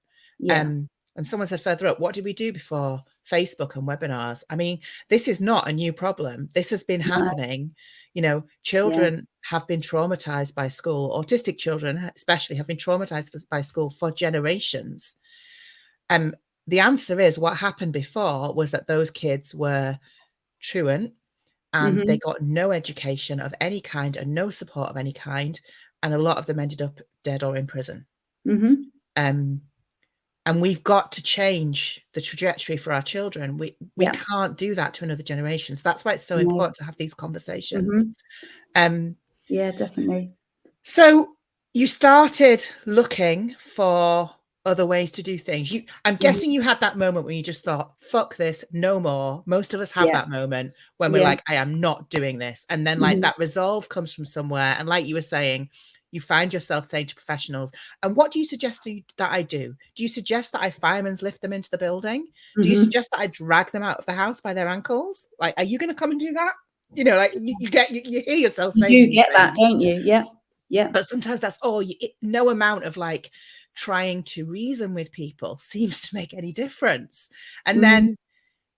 Speaker 1: And someone said further up, what did we do before Facebook and webinars? I mean, this is not a new problem. This has been happening. Children have been traumatized by school. Autistic children especially have been traumatized by school for generations. The answer is, what happened before was that those kids were truant and they got no education of any kind and no support of any kind. and a lot of them ended up dead or in prison.
Speaker 2: Mm-hmm.
Speaker 1: And we've got to change the trajectory for our children. We can't do that to another generation. So that's why it's so important to have these conversations.
Speaker 2: Yeah, definitely.
Speaker 1: So you started looking for other ways to do things. I'm guessing you had that moment when you just thought, fuck this, no more. Most of us have that moment when we're like, I am not doing this. And then like that resolve comes from somewhere. And like you were saying, you find yourself saying to professionals, and what do you suggest that I do? Do you suggest that I fireman's lift them into the building? Do you suggest that I drag them out of the house by their ankles? Like, are you going to come and do that? You know, like you hear yourself saying
Speaker 2: you do get that, don't you? Yeah.
Speaker 1: But sometimes that's all. No amount of like trying to reason with people seems to make any difference. And then,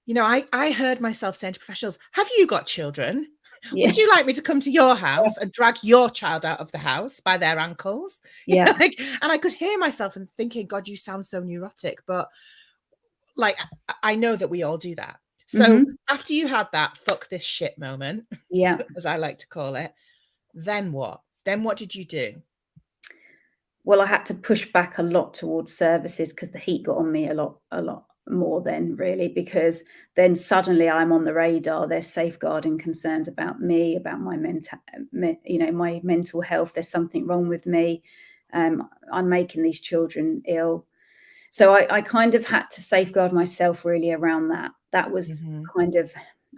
Speaker 1: you know, I heard myself saying to professionals, have you got children? Would you like me to come to your house and drag your child out of the house by their ankles?
Speaker 2: Yeah.
Speaker 1: And I could hear myself and thinking, God, you sound so neurotic. But like, I know that we all do that. So after you had that fuck this shit moment, as I like to call it, then what? Then what did you do?
Speaker 2: Well, I had to push back a lot towards services because the heat got on me a lot more then, really, because then suddenly I'm on the radar. There's safeguarding concerns about me, about my my mental health. There's something wrong with me. I'm making these children ill. So I kind of had to safeguard myself really around that. That was kind of,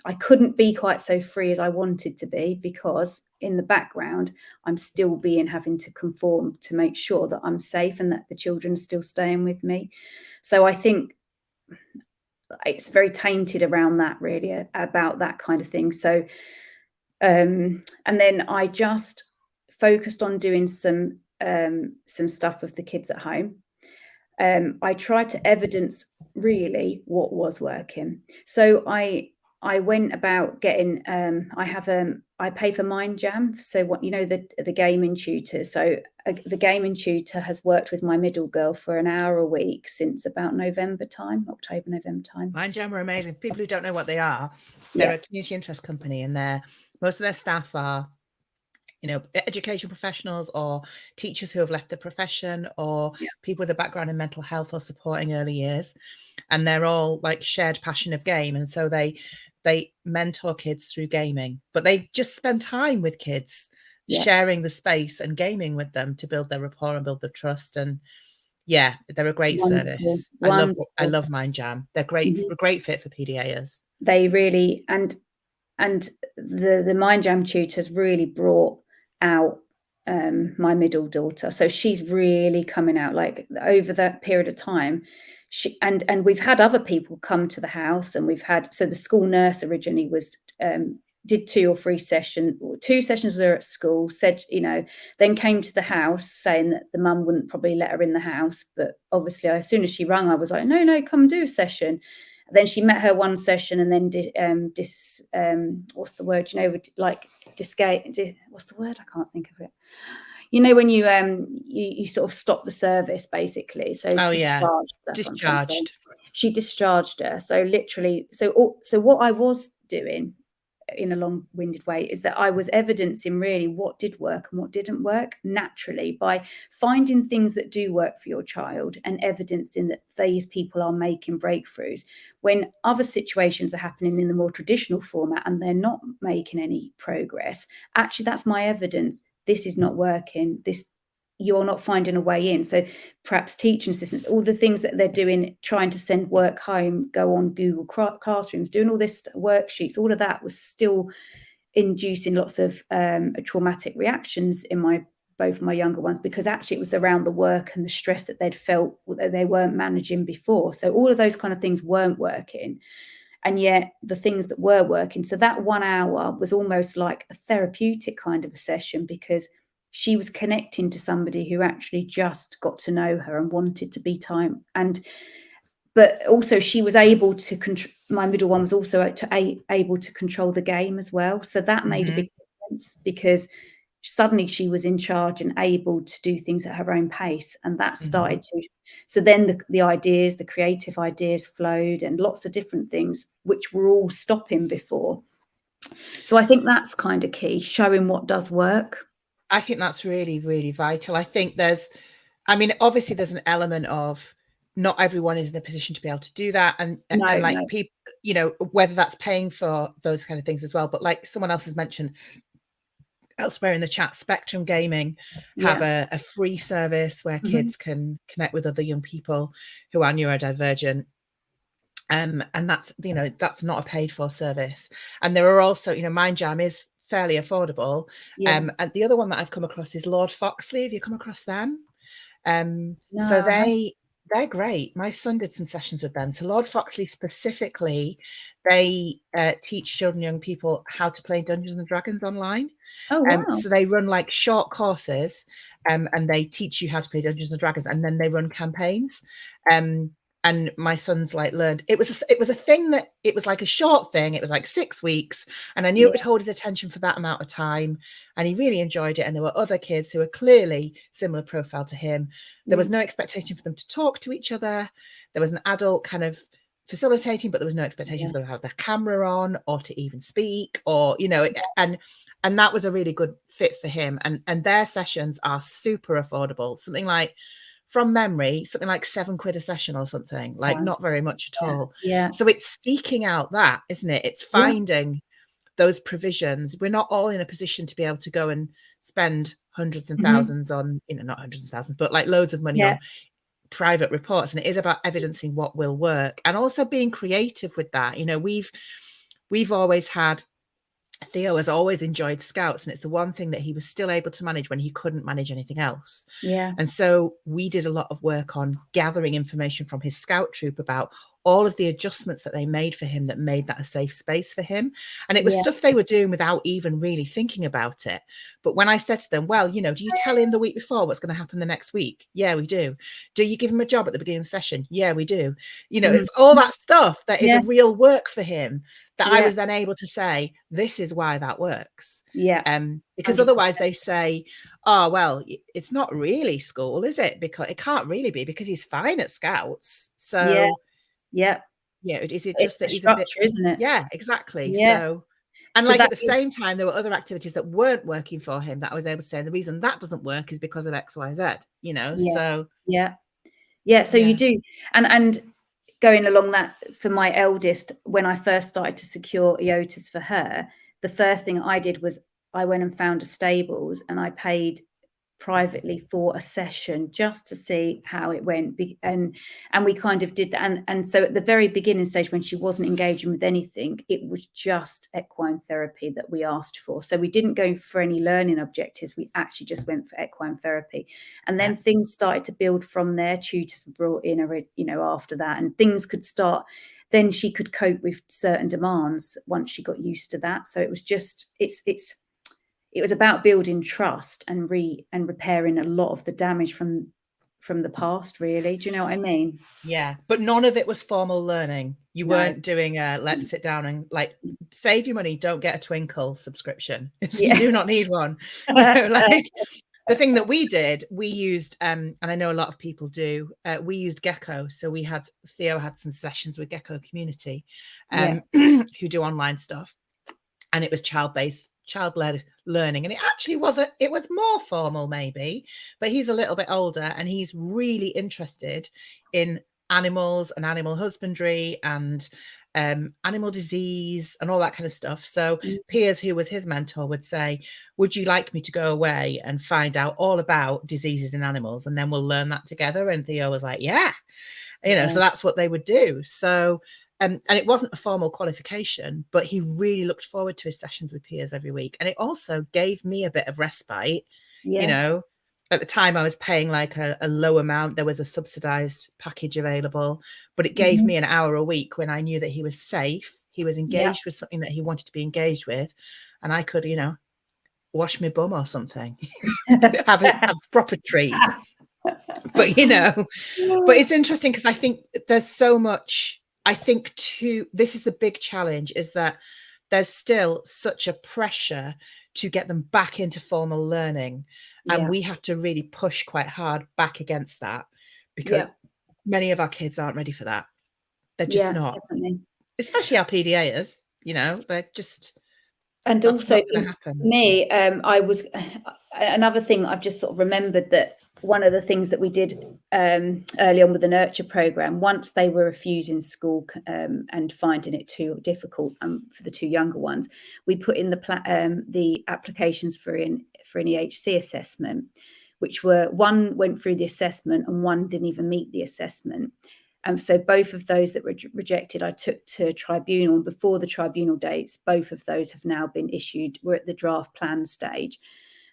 Speaker 2: I couldn't be quite so free as I wanted to be, because in the background, I'm still having to conform to make sure that I'm safe and that the children are still staying with me. So I think it's very tainted around that, really, about that kind of thing. So, and then I just focused on doing some stuff with the kids at home. I tried to evidence really what was working. So I went about getting, I pay for Mind Jam. So what, you know, the gaming tutor. So the gaming tutor has worked with my middle girl for an hour a week since about October, November time.
Speaker 1: Mind Jam are amazing. People who don't know what they are, they're a community interest company, and most of their staff are, you know, education professionals or teachers who have left the profession, or people with a background in mental health or supporting early years. And they're all like shared passion of game. And so they mentor kids through gaming, but they just spend time with kids, sharing the space and gaming with them to build their rapport and build the trust. And they're a great service. I love Mind Jam. They're great, a great fit for PDAs.
Speaker 2: They really, and the Mind Jam tutors really brought out my middle daughter. So she's really coming out, like, over that period of time. And we've had other people come to the house, and so the school nurse originally was did 2 or 3 sessions, 2 sessions with her at school, said, you know, then came to the house saying that the mum wouldn't probably let her in the house. But obviously, as soon as she rang, I was like, no, come do a session. Then she met her one session, and then did what's the word? You know, like what's the word? I can't think of it. You know, when you sort of stop the service, basically. So discharged. She discharged her. So literally, so what I was doing, in a long-winded way, is that I was evidencing really what did work and what didn't work naturally, by finding things that do work for your child and evidencing that these people are making breakthroughs. When other situations are happening in the more traditional format and they're not making any progress, actually that's my evidence. This is not working. You're not finding a way in. So perhaps teaching assistants, all the things that they're doing, trying to send work home, go on Google Classrooms, doing all this worksheets, all of that was still inducing lots of traumatic reactions in both my younger ones, because actually it was around the work and the stress that they'd felt that they weren't managing before. So all of those kind of things weren't working. And yet the things that were working, so that 1 hour was almost like a therapeutic kind of a session, because she was connecting to somebody who actually just got to know her and wanted to be time. But also she was able to my middle one was also able to control the game as well. So that made a big difference, because suddenly she was in charge and able to do things at her own pace. And that started to, so then the creative ideas flowed, and lots of different things, which were all stopping before. So I think that's kind of key, showing what does work.
Speaker 1: I think that's really, really vital. I think obviously there's an element of not everyone is in a position to be able to do that. And like people, whether that's paying for those kind of things as well. But like someone else has mentioned elsewhere in the chat, Spectrum Gaming have a free service where kids can connect with other young people who are neurodivergent. And that's not a paid for service. And there are also, Mind Jam is fairly affordable. And the other one that I've come across is Lord Foxley. Have you come across them? So they're great. My son did some sessions with them. So Lord Foxley specifically, they teach children, young people how to play Dungeons and Dragons online.
Speaker 2: Oh, wow.
Speaker 1: So they run like short courses, and they teach you how to play Dungeons and Dragons, and then they run campaigns. And my son's like learned, it was a thing that it was like a short thing. It was like 6 weeks, and I knew it would hold his attention for that amount of time, and he really enjoyed it. And there were other kids who were clearly similar profile to him. There was no expectation for them to talk to each other. There was an adult kind of facilitating, but there was no expectation for them to have their camera on or to even speak, or and that was a really good fit for him. And their sessions are super affordable. Something like, from memory, something like £7 a session or something, like not very much at all. So it's seeking out that, isn't it? It's finding those provisions. We're not all in a position to be able to go and spend hundreds and thousands on, not hundreds of thousands, but like loads of money on private reports. And it is about evidencing what will work and also being creative with that. We've always had, Theo has always enjoyed Scouts, and it's the one thing that he was still able to manage when he couldn't manage anything else. And so we did a lot of work on gathering information from his Scout troop about all of the adjustments that they made for him that made that a safe space for him. And it was stuff they were doing without even really thinking about it. But when I said to them, well, do you tell him the week before what's going to happen the next week? Yeah, we do. Do you give him a job at the beginning of the session? Yeah, we do. It's all that stuff that is a real work for him, that I was then able to say, this is why that works. Because 100%. Otherwise they say, oh, well, it's not really school, is it? Because it can't really be, because he's fine at Scouts. So is it just that he's a bit,
Speaker 2: isn't it?
Speaker 1: Yeah, exactly. So and like at the same time, there were other activities that weren't working for him that I was able to say, and the reason that doesn't work is because of X, Y, Z, so
Speaker 2: so you do. And going along that, for my eldest, when I first started to secure EOTAS for her, the first thing I did was I went and found a stables, and I paid privately for a session just to see how it went. And we kind of did that. And so at the very beginning stage, when she wasn't engaging with anything, it was just equine therapy that we asked for. So we didn't go for any learning objectives. We actually just went for equine therapy. And then things started to build from there. Tutors were brought in, after that, and things could start. Then she could cope with certain demands once she got used to that. So it was just, it was about building trust and repairing a lot of the damage from the past, really. Do you know what I mean?
Speaker 1: Yeah, but none of it was formal learning. You weren't doing let's sit down and like save your money, don't get a Twinkle subscription. You do not need one. Like the thing that we did, we used, and I know a lot of people do, we used Gecko. So Theo had some sessions with Gecko Community who do online stuff. And it was child-led learning. And it actually it was more formal maybe, but he's a little bit older and he's really interested in animals and animal husbandry and animal disease and all that kind of stuff. So Piers, who was his mentor, would say, would you like me to go away and find out all about diseases in animals? And then we'll learn that together. And Theo was like, yeah, so that's what they would do. So and it wasn't a formal qualification, but he really looked forward to his sessions with Piers every week. And it also gave me a bit of respite. At the time I was paying like a low amount. There was a subsidized package available, but it gave me an hour a week when I knew that he was safe. He was engaged with something that he wanted to be engaged with. And I could, wash my bum or something, have a proper treat. But, but it's interesting because I think there's so much. I think too, this is the big challenge, is that there's still such a pressure to get them back into formal learning. And we have to really push quite hard back against that, because many of our kids aren't ready for that. They're just not, definitely. Especially our PDAs, they're just,
Speaker 2: And
Speaker 1: That's
Speaker 2: also
Speaker 1: not
Speaker 2: for
Speaker 1: going to happen.
Speaker 2: me, I was another thing I've just sort of remembered, that one of the things that we did early on with the nurture program, once they were refusing school and finding it too difficult for the two younger ones, we put in the applications for an EHC assessment, which were, one went through the assessment and one didn't even meet the assessment. And so both of those that were rejected, I took to tribunal. Before the tribunal dates, both of those have now been issued. We're at the draft plan stage.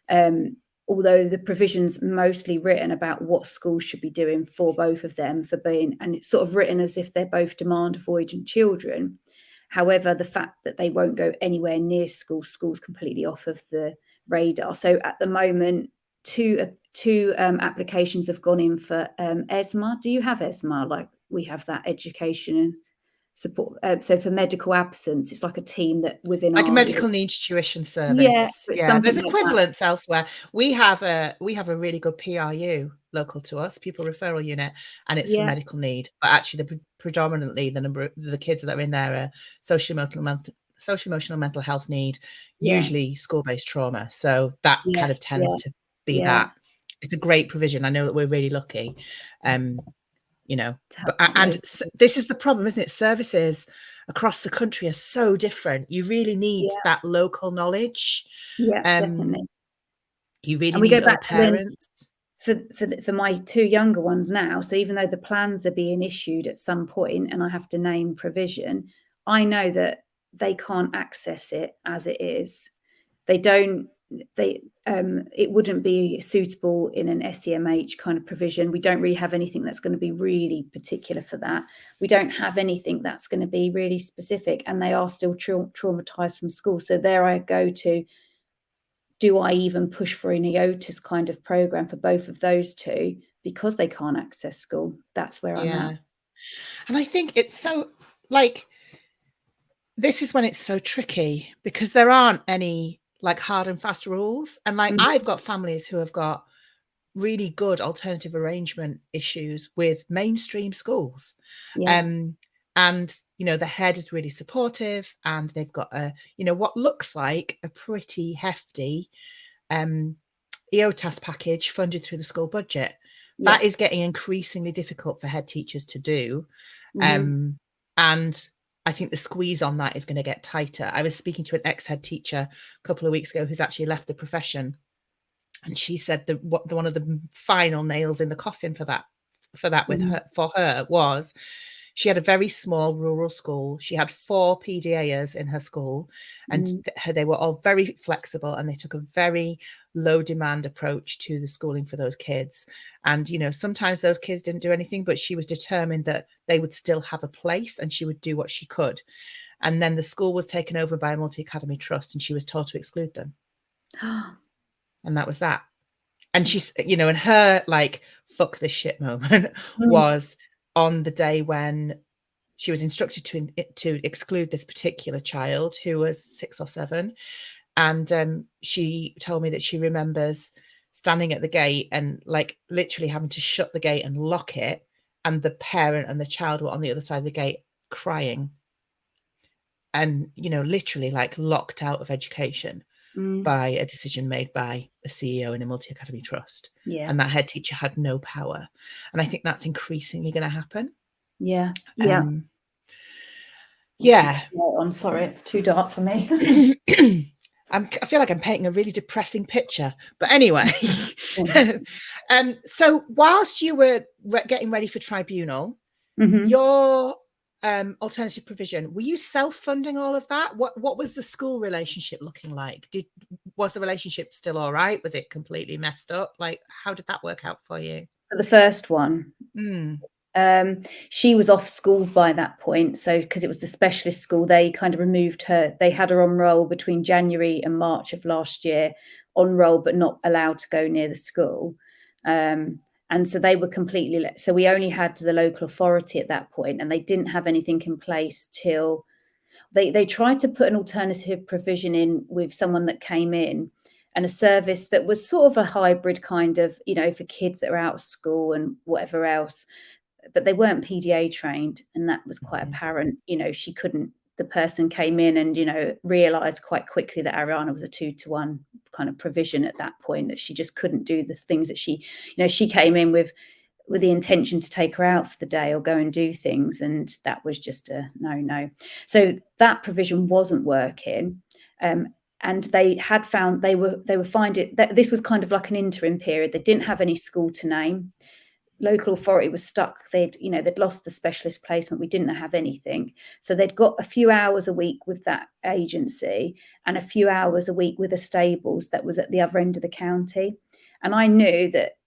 Speaker 2: Although the provision's mostly written about what schools should be doing for both of them and it's sort of written as if they're both demand avoidant children. However, the fact that they won't go anywhere near school's completely off of the radar. So at the moment, two applications have gone in for ESMA. Do you have ESMA? Like we have that education and support. So for medical absence, it's like a team that within
Speaker 1: like
Speaker 2: our
Speaker 1: a medical needs tuition service.
Speaker 2: Yeah,
Speaker 1: there's
Speaker 2: like
Speaker 1: equivalents elsewhere. We have a really good PRU local to us, pupil referral unit, and it's for medical need. But actually, predominantly the number of the kids that are in there are social emotional mental health need, usually school-based trauma. So that kind of tends to be that. It's a great provision. I know that we're really lucky. You know, and this is the problem, isn't it? Services across the country are so different. You really need that local knowledge.
Speaker 2: Definitely.
Speaker 1: You really need other parents.
Speaker 2: For my two younger ones now, so even though the plans are being issued at some point and I have to name provision, I know that they can't access it as it is. It wouldn't be suitable in an SEMH kind of provision. We don't really have anything that's going to be really particular for that. We don't have anything that's going to be really specific, and they are still traumatized from school. So there I go to, do I even push for an EOTAS kind of program for both of those two because they can't access school? That's where I'm at.
Speaker 1: And I think it's so, like, this is when it's so tricky because there aren't any like hard and fast rules. And like I've got families who have got really good alternative arrangement issues with mainstream schools. And you know, the head is really supportive and they've got a, you know, what looks like a pretty hefty EOTAS package funded through the school budget. That is getting increasingly difficult for head teachers to do. And I think the squeeze on that is going to get tighter. I was speaking to an ex-head teacher a couple of weeks ago who's actually left the profession, and she said that one of the final nails in the coffin for that for her was she had a very small rural school. She had 4 PDAs in her school, and they were all very flexible, and they took a very low demand approach to the schooling for those kids. And, you know, sometimes those kids didn't do anything, but she was determined that they would still have a place and she would do what she could. And then the school was taken over by a multi-academy trust and she was told to exclude them. And that was that. And she's, you know, and her like, fuck this shit moment was on the day when she was instructed to exclude this particular child who was 6 or 7. And she told me that she remembers standing at the gate and like literally having to shut the gate and lock it. And the parent and the child were on the other side of the gate crying. And, you know, literally like locked out of education by a decision made by a CEO in a multi-academy trust. And that head teacher had no power. And I think that's increasingly going to happen.
Speaker 2: I'm sorry, it's too dark for me.
Speaker 1: I feel like I'm painting a really depressing picture, but anyway. So whilst you were getting ready for tribunal, your alternative provision, were you self-funding all of that? What was the school relationship looking like? Was the relationship still all right? Was it completely messed up? Like, how did that work out for you?
Speaker 2: For the first one, she was off school by that point. So because it was the specialist school, they kind of removed her. They had her on roll between January and March of last year, on roll but not allowed to go near the school. And so they were completely, so we only had the local authority at that point, and they didn't have anything in place till they tried to put an alternative provision in with someone that came in, and a service that was sort of a hybrid kind of, you know, for kids that are out of school and whatever else, but they weren't PDA trained, and that was quite apparent. You know, she couldn't the person came in and, you know, realised quite quickly that Ariana was a 2-to-1 kind of provision at that point, that she just couldn't do the things that she, you know, she came in with the intention to take her out for the day or go and do things, and that was just a no. So that provision wasn't working, and they had found they were finding that this was kind of like an interim period. They didn't have any school to name. Local authority was stuck. They'd lost the specialist placement. We didn't have anything. So they'd got a few hours a week with that agency and a few hours a week with the stables that was at the other end of the county. And I knew that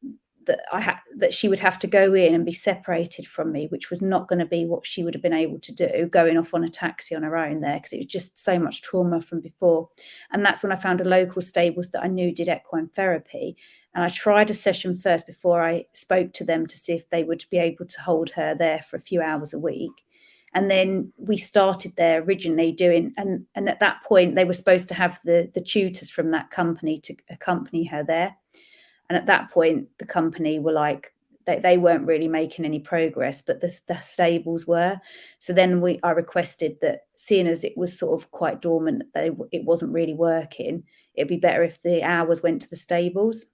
Speaker 2: she would have to go in and be separated from me, which was not going to be what she would have been able to do going off on a taxi on her own there, because it was just so much trauma from before. And that's when I found a local stables that I knew did equine therapy. And I tried a session first before I spoke to them to see if they would be able to hold her there for a few hours a week. And then we started there originally doing, and at that point they were supposed to have the tutors from that company to accompany her there. And at that point, the company were like, they weren't really making any progress, but the stables were. So then I requested that, seeing as it was sort of quite dormant, it wasn't really working, it'd be better if the hours went to the stables.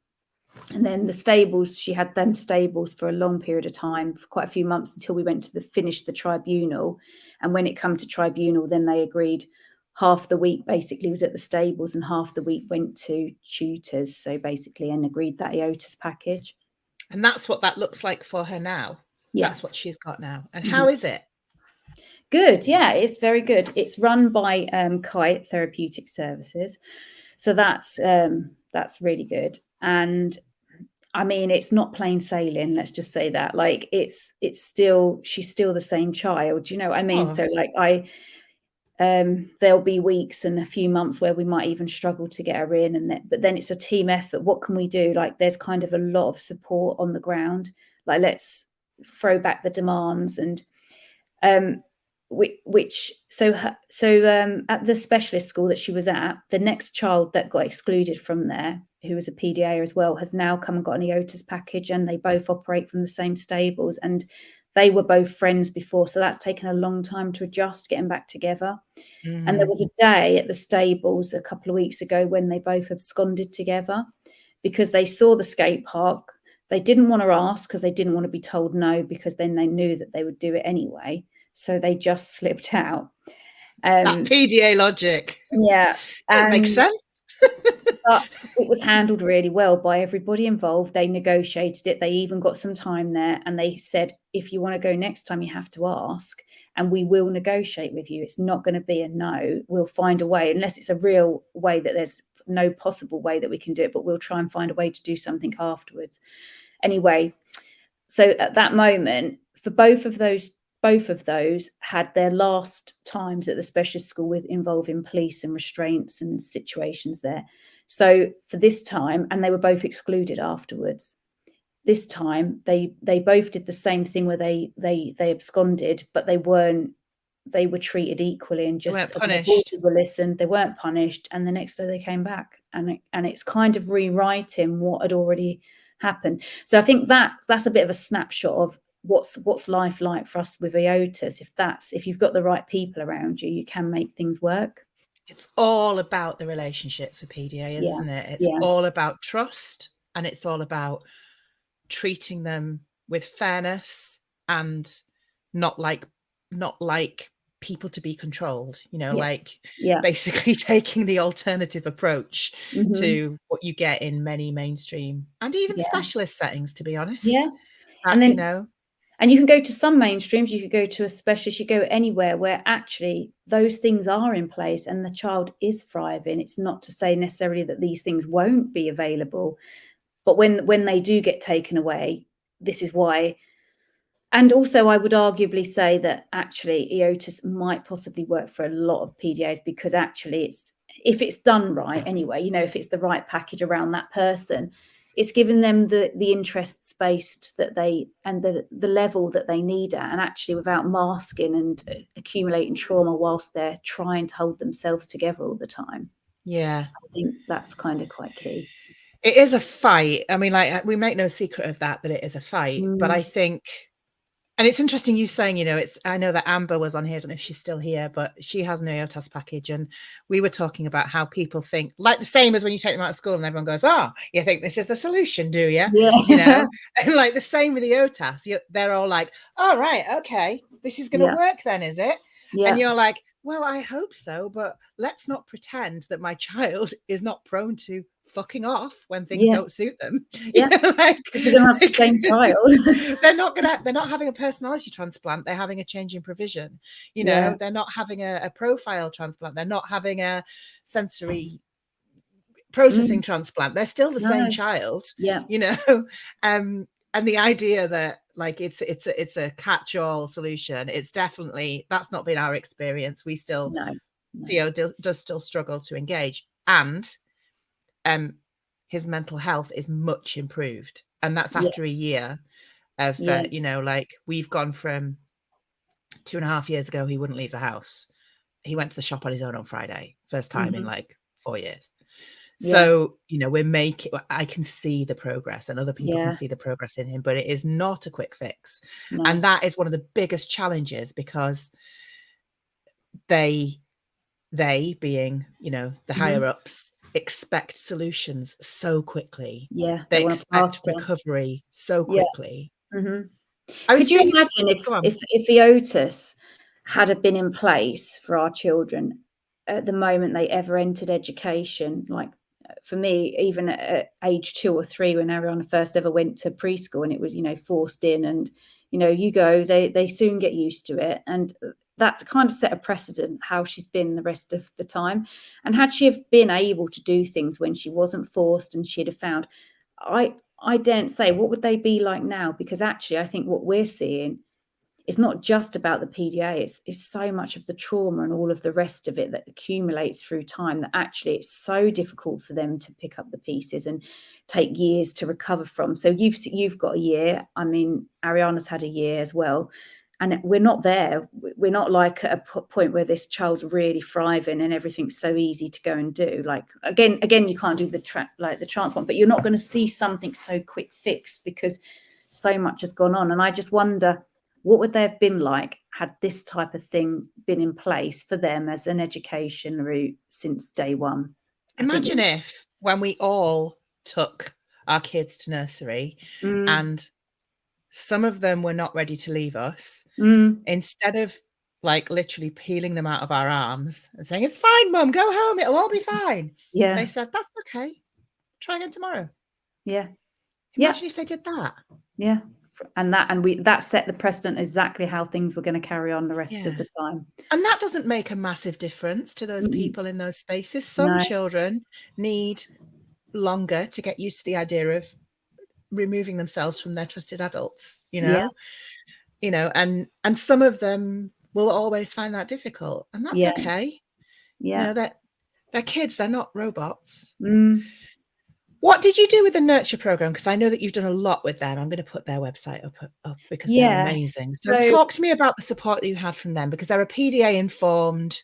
Speaker 2: And then the stables, she had them stables for a long period of time, for quite a few months, until we went to finish the tribunal. And when it come to tribunal, then they agreed half the week basically was at the stables and half the week went to tutors. So basically, and agreed that EOTAS package.
Speaker 1: And that's what that looks like for her now.
Speaker 2: Yeah.
Speaker 1: That's what she's got now. And how is it?
Speaker 2: Good. Yeah, it's very good. It's run by Kite Therapeutic Services. So that's really good. And I mean, it's not plain sailing, let's just say that. Like she's still the same child, you know what I mean? So like there'll be weeks and a few months where we might even struggle to get her in, but then it's a team effort. What can we do? Like there's kind of a lot of support on the ground. Like let's throw back the demands, and at the specialist school that she was at, the next child that got excluded from there, who was a PDA as well, has now come and got an EOTAS package, and they both operate from the same stables, and they were both friends before, so that's taken a long time to adjust, getting back together. Mm-hmm. And there was a day at the stables a couple of weeks ago when they both absconded together because they saw the skate park. They didn't want to ask because they didn't want to be told no, because then they knew that they would do it anyway. So they just slipped out.
Speaker 1: That PDA logic.
Speaker 2: Yeah.
Speaker 1: It makes sense.
Speaker 2: But it was handled really well by everybody involved. They negotiated it. They even got some time there, and they said, if you want to go next time, you have to ask, and we will negotiate with you. It's not going to be a no. We'll find a way, unless it's a real way that there's no possible way that we can do it, but we'll try and find a way to do something afterwards. Anyway, so at that moment, for both of those had their last times at the specialist school involving police and restraints and situations there. So for this time, and they were both excluded afterwards. This time they both did the same thing where they absconded, but they were treated equally, and just the voices were listened. They weren't punished, and the next day they came back, and it's kind of rewriting what had already happened. So I think that's a bit of a snapshot of what's life like for us with EOTAS. If you've got the right people around you, you can make things work.
Speaker 1: It's all about the relationships with PDA, isn't it? It's all about trust, and it's all about treating them with fairness and not like people to be controlled, basically taking the alternative approach to what you get in many mainstream and even specialist settings, to be honest.
Speaker 2: And then and you can go to some mainstreams, you could go to a specialist, you go anywhere where actually those things are in place and the child is thriving. It's not to say necessarily that these things won't be available, but when they do get taken away, this is why. And also I would arguably say that actually EOTAS might possibly work for a lot of PDAs, because actually if it's done right anyway, if it's the right package around that person, it's given them the interests based that and the level that they need at, and actually without masking and accumulating trauma whilst they're trying to hold themselves together all the time.
Speaker 1: Yeah.
Speaker 2: I think that's kind of quite key.
Speaker 1: It is a fight. I mean, like, we make no secret of that it is a fight, but I think And it's interesting you saying, I know that Amber was on here, I don't know if she's still here, but she has an EOTAS package. And we were talking about how people think, like the same as when you take them out of school and everyone goes, oh, you think this is the solution, do you?
Speaker 2: Yeah.
Speaker 1: And like the same with the EOTAS, they're all like, oh, right, okay, this is going to work then, is it?
Speaker 2: Yeah.
Speaker 1: And you're like, well, I hope so, but let's not pretend that my child is not prone to fucking off when things don't suit them.
Speaker 2: Yeah.
Speaker 1: Like,
Speaker 2: they don't have the same child.
Speaker 1: they're not having a personality transplant, they're having a change in provision. They're not having a profile transplant, they're not having a sensory processing transplant. They're still the same child. And the idea that like it's a catch-all solution, it's definitely, that's not been our experience. We still Theo does still struggle to engage, and his mental health is much improved, and that's after a year of like we've gone from 2.5 years ago he wouldn't leave the house. He went to the shop on his own on Friday, first time in like 4 years. So I can see the progress, and other people can see the progress in him, but it is not a quick fix. And that is one of the biggest challenges, because they being the higher ups expect solutions so quickly. They expect recovery so quickly.
Speaker 2: Could you imagine if EOTAS had been in place for our children at the moment they ever entered education? Like for me, even at age 2 or 3, when Ariana first ever went to preschool, and it was forced in, and you go, they soon get used to it, and that kind of set a precedent how she's been the rest of the time. And had she have been able to do things when she wasn't forced, and she'd have found, I daren't say what would they be like now, because actually I think what we're seeing is not just about the PDA, it's so much of the trauma and all of the rest of it that accumulates through time, that actually it's so difficult for them to pick up the pieces and take years to recover from. So you've got a year. I mean, Ariana's had a year as well. And we're not there. We're not like at a point where this child's really thriving and everything's so easy to go and do. Like again, you can't do the transplant, but you're not going to see something so quick fix, because so much has gone on. And I just wonder, what would they have been like had this type of thing been in place for them as an education route since day one?
Speaker 1: Imagine if when we all took our kids to nursery and some of them were not ready to leave us, instead of like literally peeling them out of our arms and saying, it's fine, Mum, go home, it'll all be fine. They said, that's okay, try again tomorrow. Imagine if they did that.
Speaker 2: And that set the precedent exactly how things were going to carry on the rest of the time.
Speaker 1: And that doesn't make a massive difference to those people in those spaces. Some children need longer to get used to the idea of removing themselves from their trusted adults, and some of them will always find that difficult, and that's okay. That they're kids, they're not robots. What did you do with the nurture program? Because I know that you've done a lot with them. I'm going to put their website up because they're amazing. So talk to me about the support that you had from them, because they're a PDA informed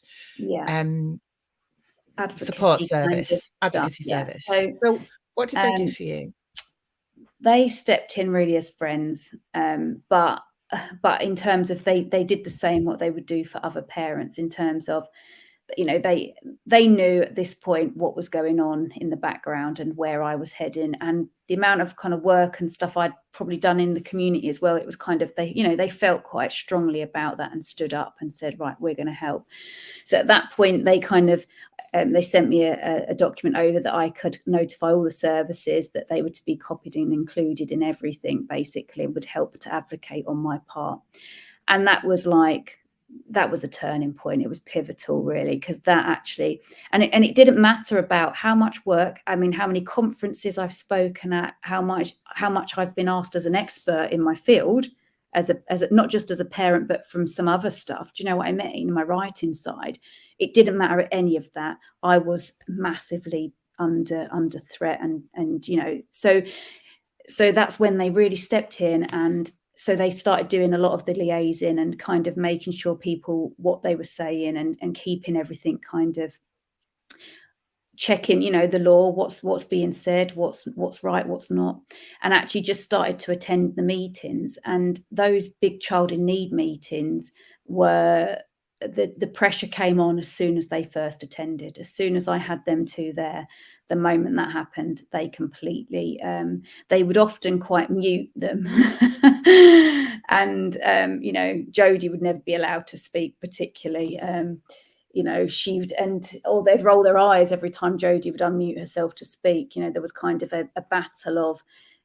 Speaker 1: support service, advocacy service. So what did they do for you?
Speaker 2: They stepped in really as friends, but in terms of they did the same what they would do for other parents, in terms of they knew at this point what was going on in the background and where I was heading, and the amount of kind of work and stuff I'd probably done in the community as well. It was kind of they felt quite strongly about that and stood up and said, right, we're going to help. So at that point they kind of they sent me a document over that I could notify all the services that they were to be copied and included in everything, basically, would help to advocate on my part. And that was a turning point. It was pivotal, really, because that actually, and it didn't matter about how much work, I mean, how many conferences I've spoken at, how much I've been asked as an expert in my field, as a not just as a parent, but from some other stuff. Do you know what I mean? My writing side, it didn't matter at any of that. I was massively under threat, and so that's when they really stepped in. And so they started doing a lot of the liaising and kind of making sure people what they were saying and keeping everything kind of checking, you know, the law, what's being said, what's right, what's not, and actually just started to attend the meetings. And those big child in need meetings were, the pressure came on as soon as they first attended. As soon as I had them two there, the moment that happened, they completely, they would often quite mute them. And, you know, Jodie would never be allowed to speak particularly. You know, or they'd roll their eyes every time Jodie would unmute herself to speak. You know, there was kind of a battle of,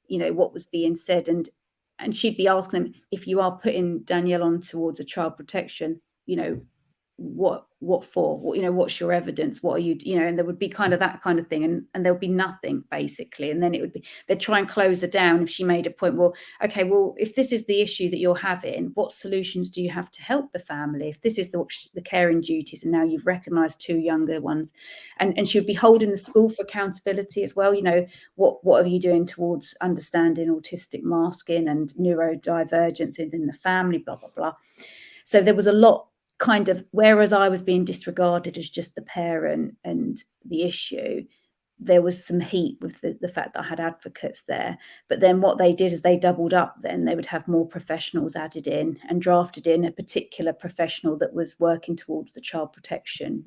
Speaker 2: you know, what was being said. And she'd be asking them, if you are putting Danielle on towards a child protection, you know, what for? What, you know, what's your evidence? What are you, you know? And there would be kind of that kind of thing, and there would be nothing basically. And then it would be, they'd try and close her down if she made a point. Well, okay, well, if this is the issue that you're having, what solutions do you have to help the family? If this is the caring duties, and now you've recognised two younger ones, and she would be holding the school for accountability as well. You know, what are you doing towards understanding autistic masking and neurodivergence in the family? Blah blah blah. So there was a lot. Kind of, whereas I was being disregarded as just the parent and the issue, there was some heat with the fact that I had advocates there. But then what they did is they doubled up. Then they would have more professionals added in and drafted in a particular professional that was working towards the child protection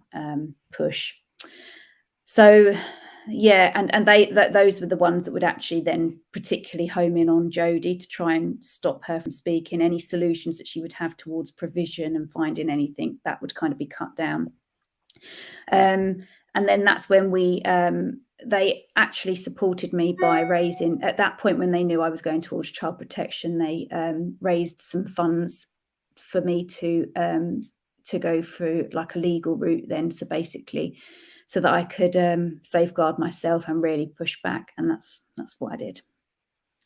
Speaker 2: push. So yeah, and those were the ones that would actually then particularly home in on Jodie to try and stop her from speaking. Any solutions that she would have towards provision and finding anything, that would kind of be cut down. And then that's when they actually supported me by raising, at that point when they knew I was going towards child protection, they raised some funds for me to go through like a legal route then. So basically, so that I could safeguard myself and really push back. And that's what I did.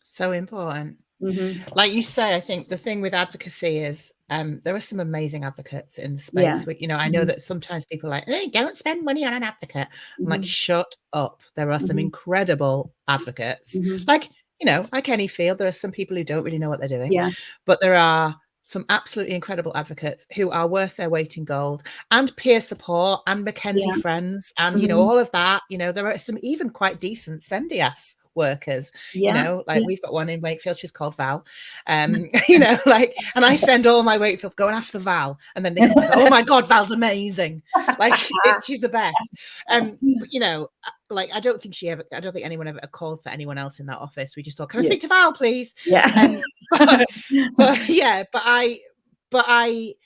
Speaker 1: So important.
Speaker 2: Mm-hmm.
Speaker 1: Like you say, I think the thing with advocacy is there are some amazing advocates in the space.
Speaker 2: Yeah.
Speaker 1: You know, I know that sometimes people are like, hey, don't spend money on an advocate. I'm like, shut up. There are some incredible advocates. Like, you know, like any field, there are some people who don't really know what they're doing.
Speaker 2: Yeah.
Speaker 1: But there are some absolutely incredible advocates who are worth their weight in gold, and peer support and Mackenzie friends and, you know, all of that. You know, there are some even quite decent sendy-ass workers, you know, like we've got one in Wakefield, she's called Val, you know, like, and I send all my Wakefield, go and ask for Val, and then they come back, oh my God, Val's amazing, like she's the best. But you know, like I don't think anyone ever calls for anyone else in that office. We just thought, can I speak to Val, please? But I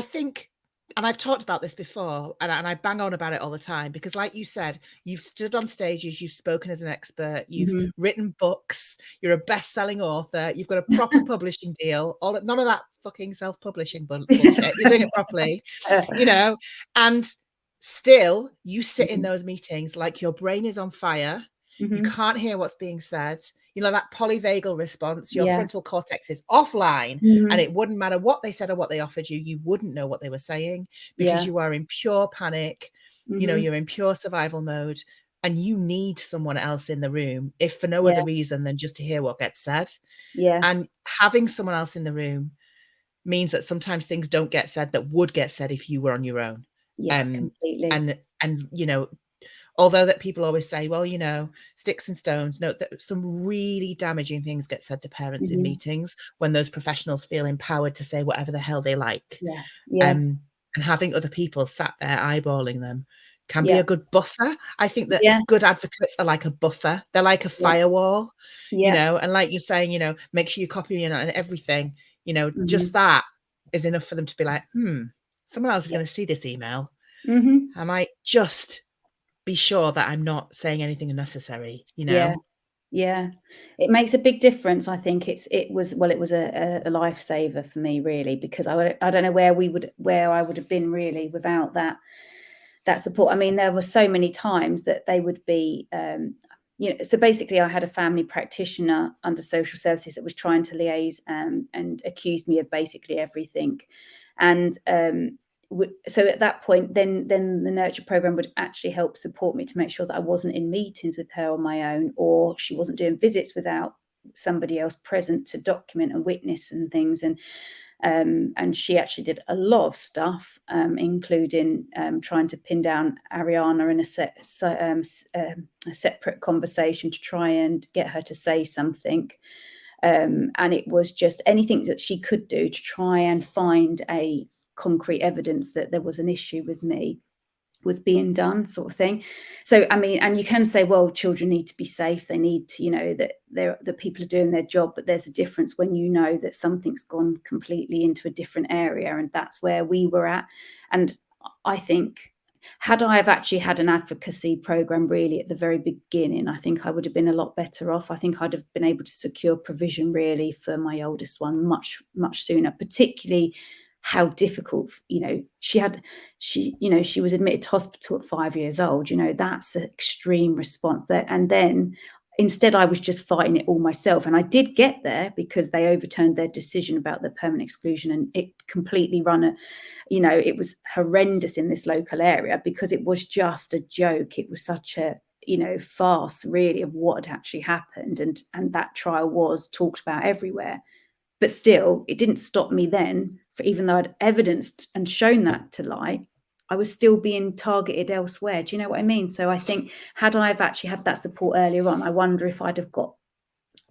Speaker 1: think, and I've talked about this before, and I bang on about it all the time, because like you said, you've stood on stages, you've spoken as an expert, you've written books, you're a best-selling author, you've got a proper publishing deal, none of that fucking self-publishing bullshit. You're doing it properly, you know, and still you sit in those meetings like your brain is on fire. You can't hear what's being said. You know, that polyvagal response, your frontal cortex is offline, and it wouldn't matter what they said or what they offered you. You wouldn't know what they were saying, because you are in pure panic. You know, you're in pure survival mode, and you need someone else in the room, if for no other reason than just to hear what gets said. And having someone else in the room means that sometimes things don't get said that would get said if you were on your own.
Speaker 2: Completely.
Speaker 1: And you know, although that people always say, well, you know, sticks and stones, no, that some really damaging things get said to parents in meetings when those professionals feel empowered to say whatever the hell they like. And having other people sat there eyeballing them can be a good buffer. I think that good advocates are like a buffer. They're like a firewall, you know, and like you're saying, you know, make sure you copy me in on everything, you know, just that is enough for them to be like, someone else is going to see this email. I might just be sure that I'm not saying anything unnecessary, you know?
Speaker 2: It makes a big difference. I think it was a lifesaver for me, really, because I don't know where I would have been really without that support. I mean, there were so many times that they would be, you know, so basically I had a family practitioner under social services that was trying to liaise and accused me of basically everything. And so at that point, then the nurture program would actually help support me to make sure that I wasn't in meetings with her on my own, or she wasn't doing visits without somebody else present to document and witness and things. And she actually did a lot of stuff, including trying to pin down Ariana in a separate conversation to try and get her to say something. And it was just anything that she could do to try and find a concrete evidence that there was an issue with me was being done, sort of thing. So, I mean, and you can say, well, children need to be safe. They need to, you know, that people are doing their job, but there's a difference when you know that something's gone completely into a different area. And that's where we were at. And I think, had I have actually had an advocacy program really at the very beginning, I think I would have been a lot better off. I think I'd have been able to secure provision really for my oldest one much, much sooner, particularly how difficult, you know, she was admitted to hospital at 5 years old. You know, that's an extreme response there. And then instead I was just fighting it all myself. And I did get there because they overturned their decision about the permanent exclusion, and it completely it was horrendous in this local area because it was just a joke. It was such a, you know, farce really of what had actually happened. And that trial was talked about everywhere. But still, it didn't stop me then, for even though I'd evidenced and shown that to lie, I was still being targeted elsewhere. Do you know what I mean? So I think had I have actually had that support earlier on, I wonder if I'd have got...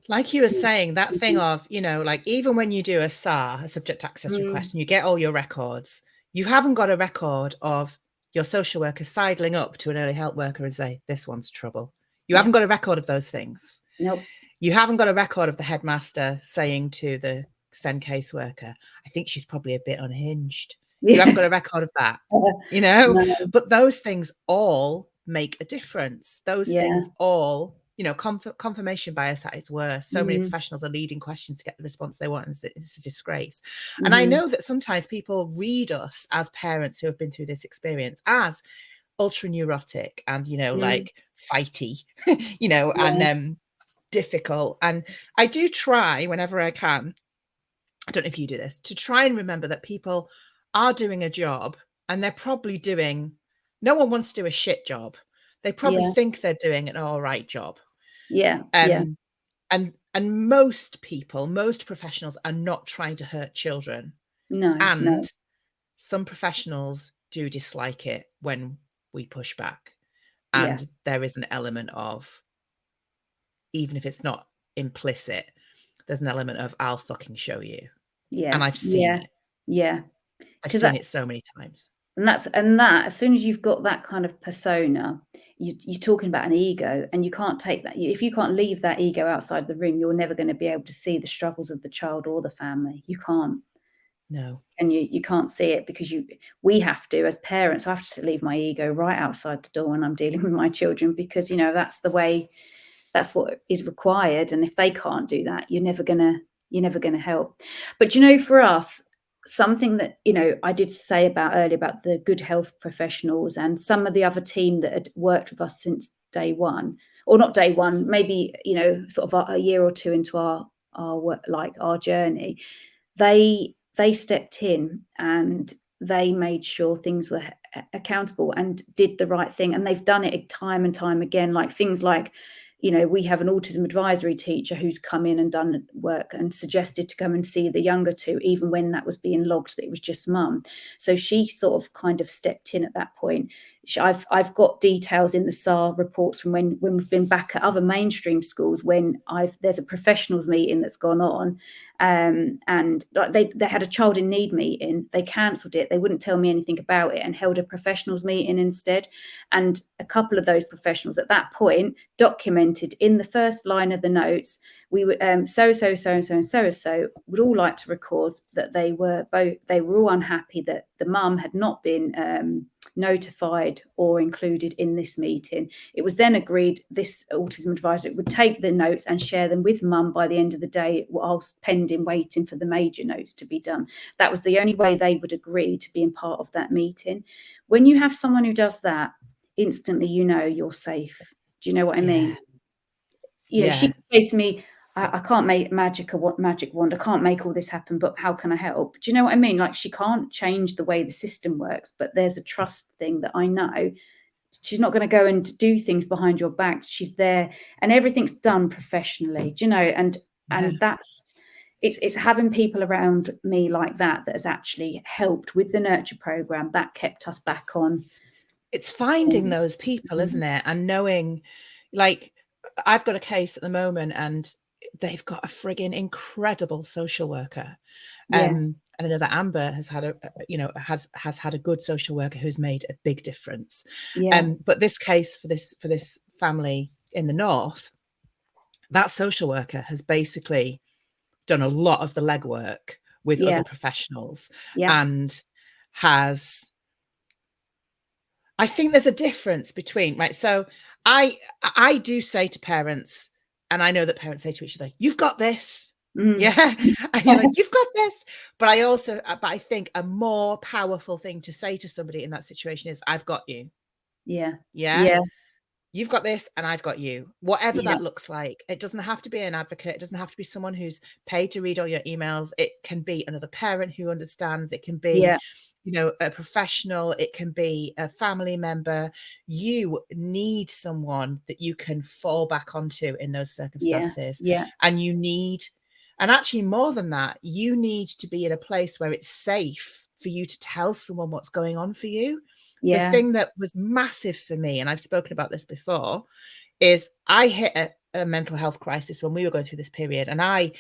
Speaker 1: Like you were saying, that thing of, you know, like even when you do a SAR, a subject access request, and you get all your records, you haven't got a record of your social worker sidling up to an early help worker and say, this one's trouble. You haven't got a record of those things.
Speaker 2: Nope.
Speaker 1: You haven't got a record of the headmaster saying to the SEND caseworker, I think she's probably a bit unhinged. You haven't got a record of that, you know,
Speaker 2: No.
Speaker 1: But those things all make a difference. Those things all, you know, confirmation bias at its worst. So many professionals are leading questions to get the response they want, and it's a disgrace. And I know that sometimes people read us as parents who have been through this experience as ultra neurotic and, you know, like fighty, you know, and difficult. And I do try whenever I can, I don't know if you do this, to try and remember that people are doing a job, and they're probably doing, no one wants to do a shit job. They probably think they're doing an all right job. And most people, most professionals are not trying to hurt children. And some professionals do dislike it when we push back. And there is an element of, even if it's not implicit, there's an element of, I'll fucking show you. And I've seen it. I've seen it so many times.
Speaker 2: And that as soon as you've got that kind of persona, you're talking about an ego, and you can't take that. If you can't leave that ego outside the room, you're never going to be able to see the struggles of the child or the family. You can't.
Speaker 1: No.
Speaker 2: And you can't see it because we have to, as parents, I have to leave my ego right outside the door when I'm dealing with my children, because, you know, that's the way, that's what is required. And if they can't do that, you're never gonna help. But, you know, for us, something that, you know, I did say about earlier about the good health professionals and some of the other team that had worked with us since day one, or not day one, maybe, you know, sort of a year or two into our work, like our journey, they stepped in and they made sure things were accountable and did the right thing. And they've done it time and time again, like things like, you know, we have an autism advisory teacher who's come in and done work and suggested to come and see the younger two, even when that was being logged that it was just mum. So she sort of kind of stepped in at that point. I've got details in the SAR reports from when we've been back at other mainstream schools when there's a professionals meeting that's gone on, and they had a child in need meeting. They cancelled it. They wouldn't tell me anything about it and held a professionals meeting instead. And a couple of those professionals at that point documented in the first line of the notes, we would so would all like to record that they were all unhappy that the mum had not been notified or included in this meeting. It was then agreed this autism advisor would take the notes and share them with mum by the end of the day, whilst pending waiting for the major notes to be done. That was the only way they would agree to being part of that meeting. When you have someone who does that, instantly you know you're safe. Do you know what I mean? Yeah. She could say to me, I can't make magic wand. I can't make all this happen, but how can I help? Do you know what I mean? Like, she can't change the way the system works, but there's a trust thing that I know. She's not going to go and do things behind your back. She's there and everything's done professionally, do you know? And that's, it's having people around me like that has actually helped with the nurture program that kept us back on.
Speaker 1: It's finding those people, isn't it? And knowing, like, I've got a case at the moment and they've got a frigging incredible social worker. And I know that Amber has had has had a good social worker who's made a big difference. But this case for this family in the north, that social worker has basically done a lot of the legwork with other professionals and has, I think there's a difference between, right? So I do say to parents, and I know that parents say to each other, you've got this. Yeah. And you're like, you've got this. But I think a more powerful thing to say to somebody in that situation is, I've got you. Yeah. You've got this and I've got you. Whatever that looks like. It doesn't have to be an advocate. It doesn't have to be someone who's paid to read all your emails. It can be another parent who understands. It can be, a professional. It can be a family member. You need someone that you can fall back onto in those circumstances. And actually more than that, you need to be in a place where it's safe for you to tell someone what's going on for you. The thing that was massive for me, and I've spoken about this before, is I hit a mental health crisis when we were going through this period. And I,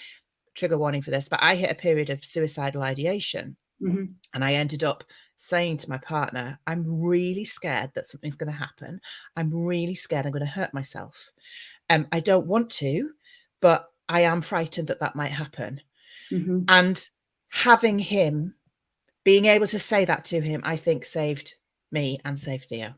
Speaker 1: trigger warning for this, but I hit a period of suicidal ideation. And I ended up saying to my partner, I'm really scared that something's going to happen. I'm really scared I'm going to hurt myself. I don't want to, but I am frightened that might happen. And having him, being able to say that to him, I think saved me and saved Theo.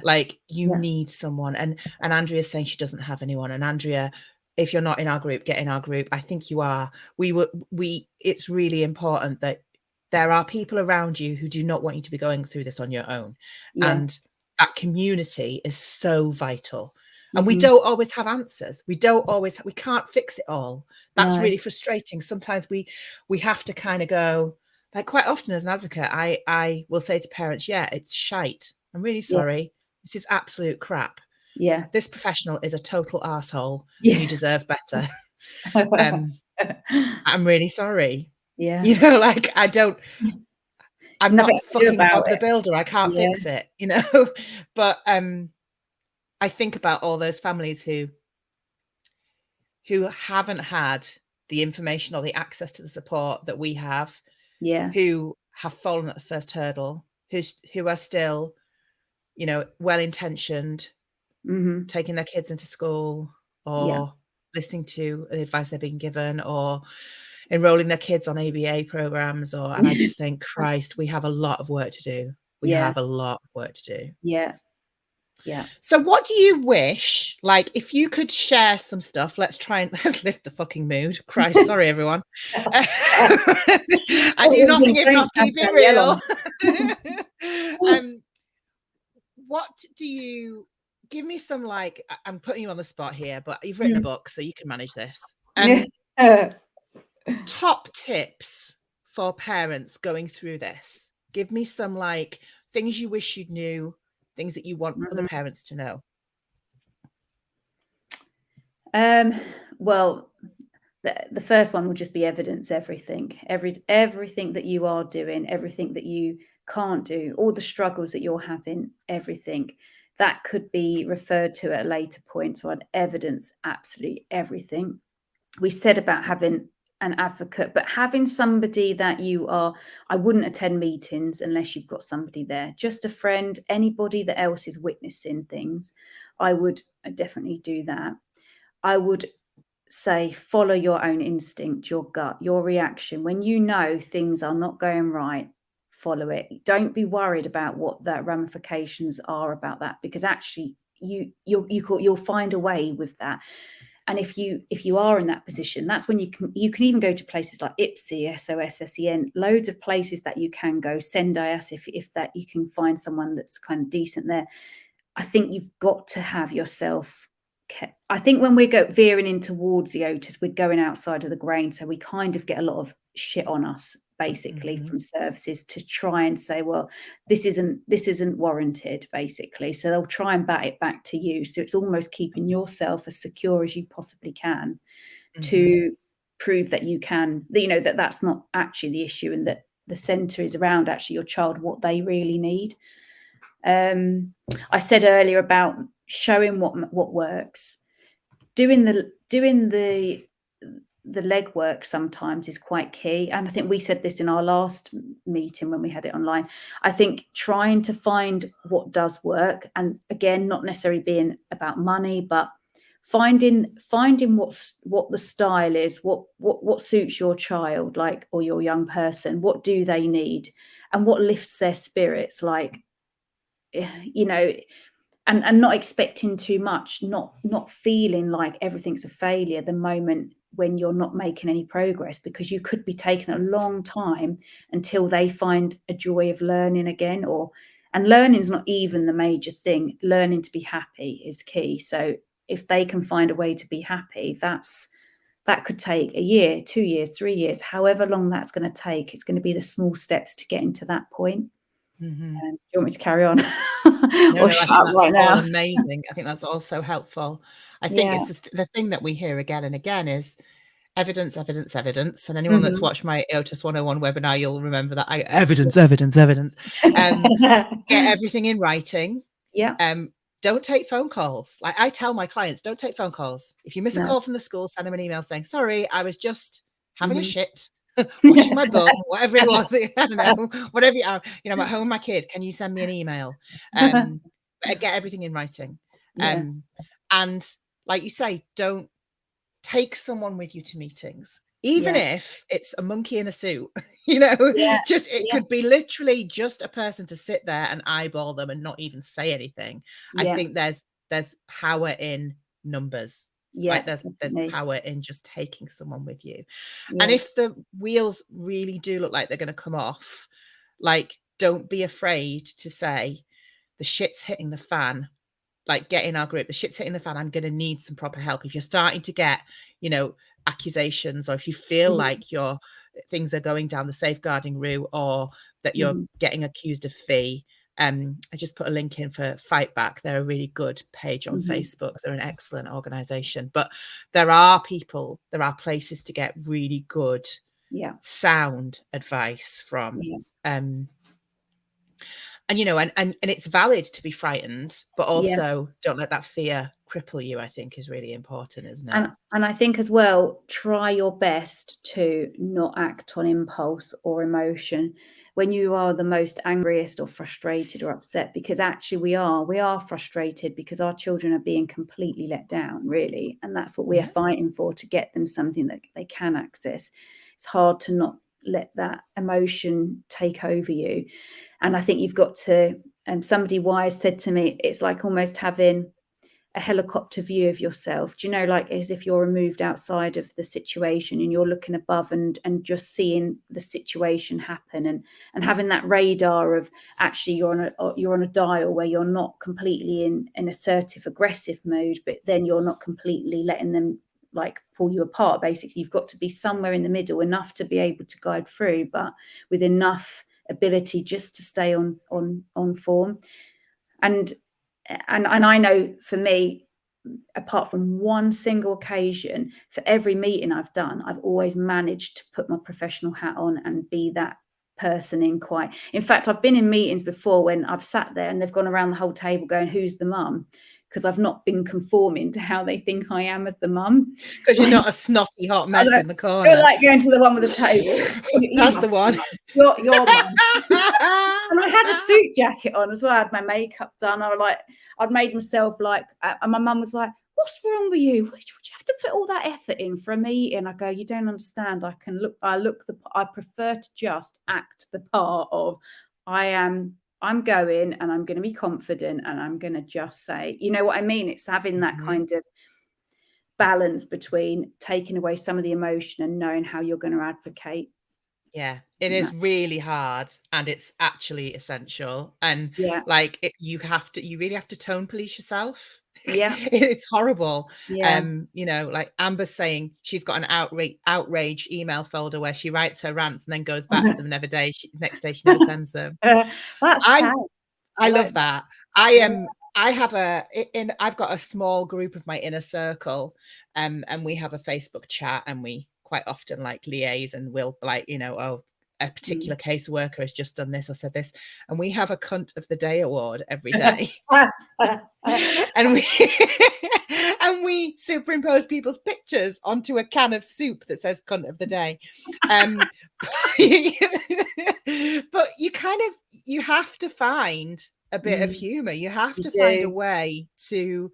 Speaker 1: Like, you need someone. And Andrea's saying she doesn't have anyone. And Andrea, if you're not in our group, get in our group. I think you are. It's really important that there are people around you who do not want you to be going through this on your own. And that community is so vital. And we don't always have answers. We can't fix it all. That's really frustrating. Sometimes we have to kind of go, like, quite often as an advocate, I will say to parents, it's shite. I'm really sorry. This is absolute crap. This professional is a total arsehole. And you deserve better. I'm really sorry. Like, I'm not fucking Bob the Builder. I can't fix it, But I think about all those families who haven't had the information or the access to the support that we have, who have fallen at the first hurdle, who are still, well-intentioned, taking their kids into school or listening to the advice they're being given or enrolling their kids on ABA programs and I just think, Christ, we have a lot of work to do. We have a lot of work to do. So what do you wish, like, if you could share some stuff, let's lift the fucking mood. Christ, sorry, everyone. I do nothing if not keep it real. What do you, give me some, like, I'm putting you on the spot here, but you've written a book, so you can manage this. Top tips for parents going through this. Give me some, like, things you wish you knew, things that you want other parents to know.
Speaker 2: Well, the first one will just be evidence everything. Everything that you are doing, everything that you can't do, all the struggles that you're having, everything that could be referred to at a later point. So I'd evidence absolutely everything. We said about having an advocate, but having somebody that I wouldn't attend meetings unless you've got somebody there, just a friend, anybody that else is witnessing things. I would definitely do that. I would say, follow your own instinct, your gut, your reaction. When you know things are not going right, follow it. Don't be worried about what the ramifications are about that, because actually you'll find a way with that. And if you are in that position, that's when you can even go to places like IPSI, SOS, SEN, loads of places that you can go. Send IS if that you can find someone that's kind of decent there. I think you've got to have yourself. I think when we go veering in towards the EOTAS, we're going outside of the grain, so we kind of get a lot of shit on us basically from services to try and say, well, this isn't warranted, basically. So they'll try and bat it back to you. So it's almost keeping yourself as secure as you possibly can to prove that you can, you know, that that's not actually the issue, and that the center is around actually your child, what they really need. I said earlier about showing what works. Doing the legwork sometimes is quite key, and I think we said this in our last meeting when we had it online. I think trying to find what does work, and again, not necessarily being about money, but finding what the style is, what suits your child, like, or your young person, what do they need, and what lifts their spirits, like, you know, and not expecting too much, not feeling like everything's a failure the moment when you're not making any progress, because you could be taking a long time until they find a joy of learning again. And learning is not even the major thing. Learning to be happy is key. So if they can find a way to be happy, that could take a year, 2 years, 3 years, however long that's going to take. It's going to be the small steps to getting to that point. Do you want me to carry on?
Speaker 1: No, shut up right now? Amazing. I think that's also helpful. I think it's the thing that we hear again and again is evidence, evidence, evidence. And anyone that's watched my EOTAS 101 webinar, you'll remember that evidence. Get everything in writing. Don't take phone calls. Like I tell my clients, don't take phone calls. If you miss a call from the school, send them an email saying, sorry, I was just having a shit, washing my bum, whatever it was. I don't know, whatever I'm at home with my kid. Can you send me an email? But get everything in writing. And like you say, don't take someone with you to meetings, even if it's a monkey in a suit, it could be literally just a person to sit there and eyeball them and not even say anything. I think there's power in numbers. There's power in just taking someone with you. And if the wheels really do look like they're going to come off, like, don't be afraid to say the shit's hitting the fan. Like, get in our group, the shit's hitting the fan, I'm going to need some proper help. If you're starting to get, accusations, or if you feel like your things are going down the safeguarding route, or that you're getting accused of fee, I just put a link in for Fight Back. They're a really good page on Facebook. They're an excellent organization. But there are places to get really good, sound advice from. And it's valid to be frightened, but also don't let that fear cripple you, I think is really important, isn't it?
Speaker 2: And I think as well, try your best to not act on impulse or emotion when you are the most angriest or frustrated or upset, because actually we are frustrated because our children are being completely let down, really. And that's what we are fighting for, to get them something that they can access. It's hard to not let that emotion take over you. And I think you've got to, somebody wise said to me, it's like almost having a helicopter view of yourself. Do you know, like as if you're removed outside of the situation and you're looking above and just seeing the situation happen, and having that radar of actually you're on a dial where you're not completely in an assertive, aggressive mode, but then you're not completely letting them like pull you apart. Basically, you've got to be somewhere in the middle, enough to be able to guide through, but with enough ability just to stay on form. And I know for me, apart from one single occasion, for every meeting I've done, I've always managed to put my professional hat on and be that person in quiet. In fact, I've been in meetings before when I've sat there and they've gone around the whole table going, who's the mum? Because I've not been conforming to how they think I am as the mum.
Speaker 1: Because you're not a snotty hot mess in the corner.
Speaker 2: You're like going to the one with the table.
Speaker 1: That's the one.
Speaker 2: Your mum. And I had a suit jacket on as well. I had my makeup done. I'd made myself like, and my mum was like, what's wrong with you? Would you have to put all that effort in for a meeting? I go, you don't understand. I prefer to just act the part of, I'm going and I'm going to be confident and I'm going to just say, you know what I mean? It's having that kind of balance between taking away some of the emotion and knowing how you're going to advocate.
Speaker 1: Yeah, it is really hard, and it's actually essential. And you really have to tone police yourself.
Speaker 2: Yeah,
Speaker 1: it's horrible.
Speaker 2: Yeah.
Speaker 1: Like Amber's saying, she's got an outrage email folder where she writes her rants and then goes back to them next day she never sends them. I love that. I've got a small group of my inner circle, and we have a Facebook chat and we quite often like liaise, and we'll like, you know, oh, a particular caseworker has just done this or said this, and we have a cunt of the day award every day. and we superimpose people's pictures onto a can of soup that says cunt of the day. But you have to find a bit of humor. You have to find a way to,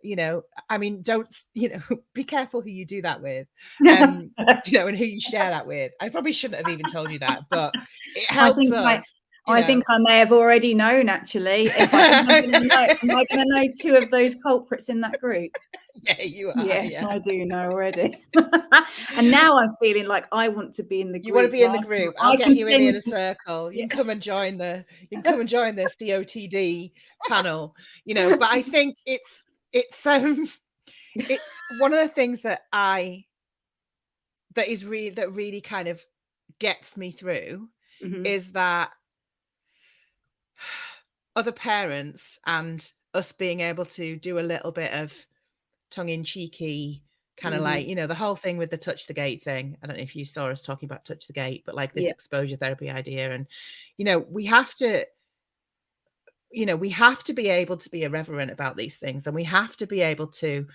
Speaker 1: you know, I mean, don't, you know, be careful who you do that with, you know, and who you share that with. I probably shouldn't have even told you that, but it helps us.
Speaker 2: I think I may have already known, actually. Am I going to know 2 of those culprits in that group?
Speaker 1: Yeah, you are.
Speaker 2: Yes,
Speaker 1: yeah.
Speaker 2: I do know already. And now I'm feeling like I want to be in the group.
Speaker 1: You want to be in the group? I'll get you in the inner circle. You can come and join this DOTD panel, you know. But I think it's one of the things that really kind of gets me through is that other parents and us being able to do a little bit of tongue-in-cheeky kind of like, you know, the whole thing with the touch the gate thing. I don't know if you saw us talking about touch the gate, but like this exposure therapy idea. And, you know, we have to be able to be irreverent about these things, and we have to be able to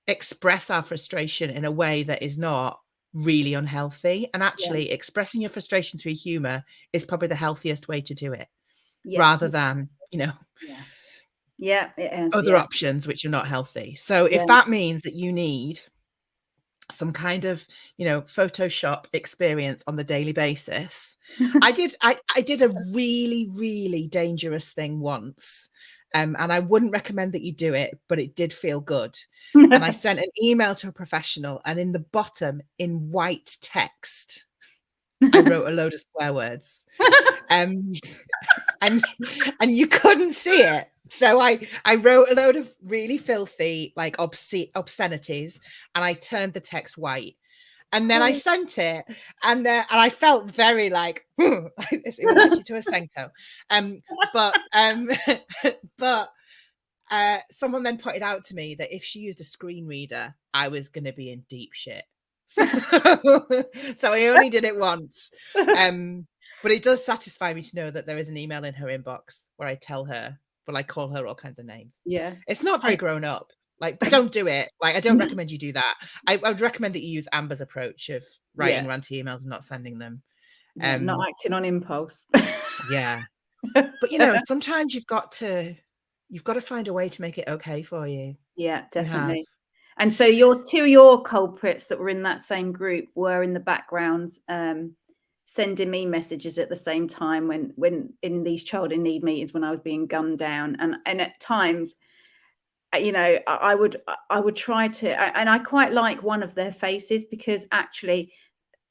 Speaker 1: express our frustration in a way that is not really unhealthy. And actually expressing your frustration through humor is probably the healthiest way to do it, rather than, you know,
Speaker 2: it is,
Speaker 1: other options which are not healthy. So if that means that you need some kind of, you know, Photoshop experience on the daily basis. I did a really, really dangerous thing once. And I wouldn't recommend that you do it, but it did feel good. And I sent an email to a professional, and in the bottom, in white text, I wrote a load of swear words. And you couldn't see it. So I wrote a load of really filthy, like obscenities, and I turned the text white. And then I sent it, and I felt very like this. It was actually to a Senko. But someone then pointed out to me that if she used a screen reader, I was going to be in deep shit. So I only did it once. But it does satisfy me to know that there is an email in her inbox where I tell her, but I call her all kinds of names.
Speaker 2: Yeah.
Speaker 1: It's not very grown up. Like, don't do it. Like, I don't recommend you do that. I would recommend that you use Amber's approach of writing ranty emails and not sending them.
Speaker 2: Not acting on impulse.
Speaker 1: Yeah. But, you know, sometimes you've got to find a way to make it okay for you.
Speaker 2: Yeah, definitely. And so your culprits that were in that same group were in the background, sending me messages at the same time when in these child in need meetings when I was being gunned down, and at times, you know, I would try to, and I quite like one of their faces, because actually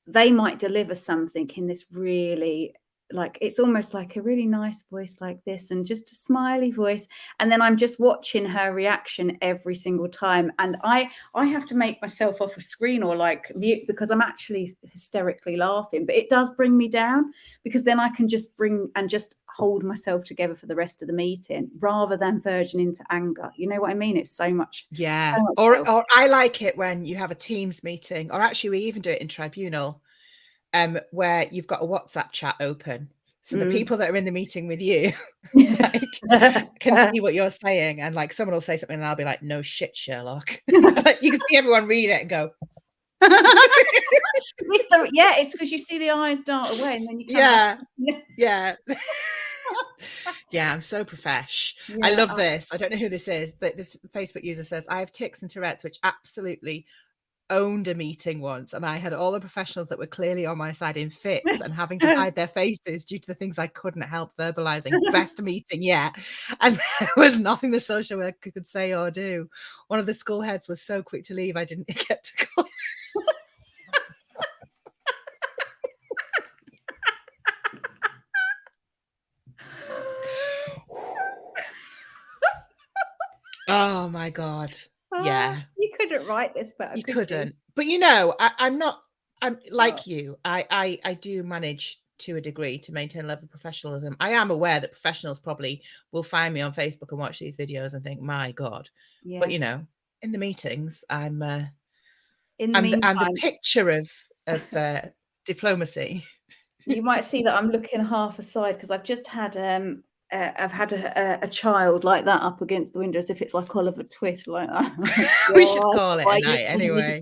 Speaker 2: they might deliver something in this really, like, it's almost like a really nice voice like this, and just a smiley voice, and then I'm just watching her reaction every single time, and I have to make myself off a screen or like mute, because I'm actually hysterically laughing. But it does bring me down, because then I can just hold myself together for the rest of the meeting, rather than verging into anger. You know what I mean? It's so much.
Speaker 1: Yeah. Or I like it when you have a Teams meeting, or actually we even do it in tribunal, where you've got a WhatsApp chat open. So the people that are in the meeting with you like, can see what you're saying. And like someone will say something and I'll be like, no shit, Sherlock. Like, you can see everyone read it and go.
Speaker 2: It's because you see the eyes dart away, and then you come
Speaker 1: Yeah, I'm so profesh. I love this. I don't know who this is, but this Facebook user says, I have tics and Tourette's, which absolutely owned a meeting once, and I had all the professionals that were clearly on my side in fits and having to hide their faces due to the things I couldn't help verbalizing. Best meeting yet. And there was nothing the social worker could say or do. One of the school heads was so quick to leave, I didn't get to call. Oh my God. Yeah.
Speaker 2: You couldn't write this better.
Speaker 1: You couldn't. But you know, I'm like you. I do manage to a degree to maintain a level of professionalism. I am aware that professionals probably will find me on Facebook and watch these videos and think, my God. Yeah. But you know, in the meetings, I'm
Speaker 2: in the meantime,
Speaker 1: and a picture of diplomacy.
Speaker 2: You might see that I'm looking half aside because I've just had a child like that up against the window as if it's like Oliver Twist, like that.
Speaker 1: We should call it a night anyway.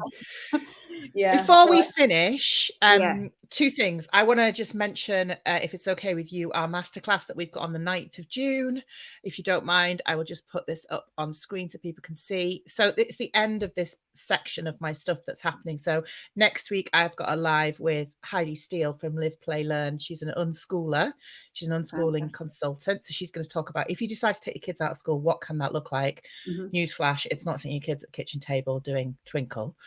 Speaker 2: Yeah.
Speaker 1: Before we finish,
Speaker 2: yes.
Speaker 1: 2 things. I want to just mention, if it's okay with you, our masterclass that we've got on the 9th of June. If you don't mind, I will just put this up on screen so people can see. So it's the end of this section of my stuff that's happening. So next week, I've got a live with Heidi Steele from Live, Play, Learn. She's an unschooler. She's an unschooling consultant. So she's going to talk about, if you decide to take your kids out of school, what can that look like? Newsflash, it's not sitting your kids at the kitchen table doing Twinkle.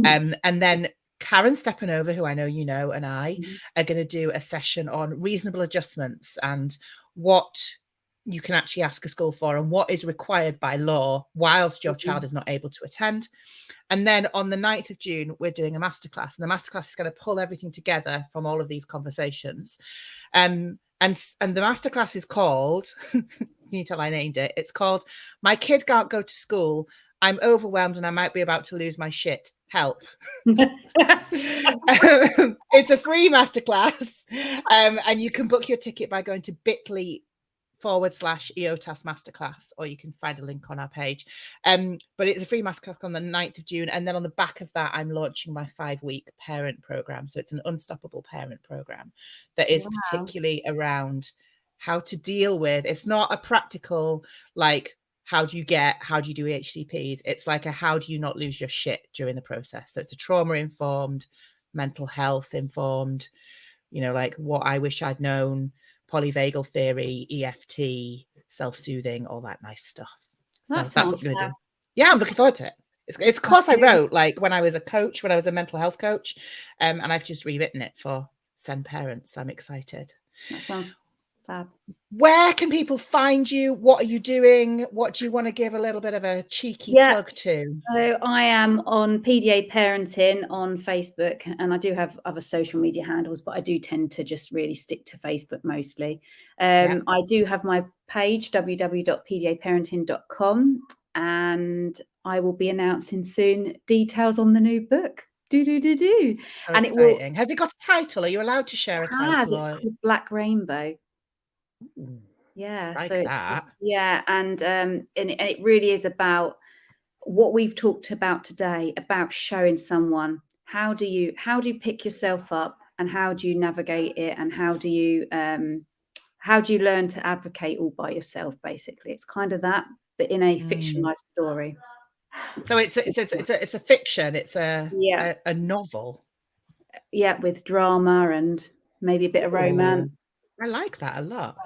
Speaker 1: And then Karen Stepanova, who I know you know, and I are going to do a session on reasonable adjustments and what you can actually ask a school for and what is required by law whilst your child is not able to attend. And then on the 9th of June, we're doing a masterclass, and the masterclass is going to pull everything together from all of these conversations. And the masterclass is called, can you tell I named it? It's called My Kid Can't Go to School. I'm overwhelmed and I might be about to lose my shit. Help. It's a free masterclass. And you can book your ticket by going to bit.ly/EOTAS Masterclass, or you can find a link on our page. But it's a free masterclass on the 9th of June. And then on the back of that, I'm launching my 5-week parent program. So it's an unstoppable parent program that is particularly around how to deal with, it's not a practical, like, how do you do HCPs? It's like how do you not lose your shit during the process? So it's a trauma-informed, mental health informed, like what I wish I'd known, polyvagal theory, EFT, self-soothing, all that nice stuff. So that's what we're going to do. Yeah, I'm looking forward to it. It's a course I wrote like when I was a mental health coach, and I've just rewritten it for Send Parents. I'm excited.
Speaker 2: That sounds fab.
Speaker 1: Where can people find you? What are you doing? What do you want to give a little bit of a cheeky plug to?
Speaker 2: So I am on PDA Parenting on Facebook, and I do have other social media handles, but I do tend to just really stick to Facebook mostly. I do have my page, www.pdaparenting.com, and I will be announcing soon details on the new book.
Speaker 1: So
Speaker 2: and
Speaker 1: exciting. Has it got a title? Are you allowed to share a title?
Speaker 2: It's called Black Rainbow. Yeah,
Speaker 1: like
Speaker 2: so
Speaker 1: that.
Speaker 2: And it really is about what we've talked about today, about showing someone how do you pick yourself up and how do you navigate it, and how do you learn to advocate all by yourself. Basically, it's kind of that, but in a fictionalized story.
Speaker 1: So it's a fiction. It's a novel.
Speaker 2: Yeah, with drama and maybe a bit of romance.
Speaker 1: I like that a lot.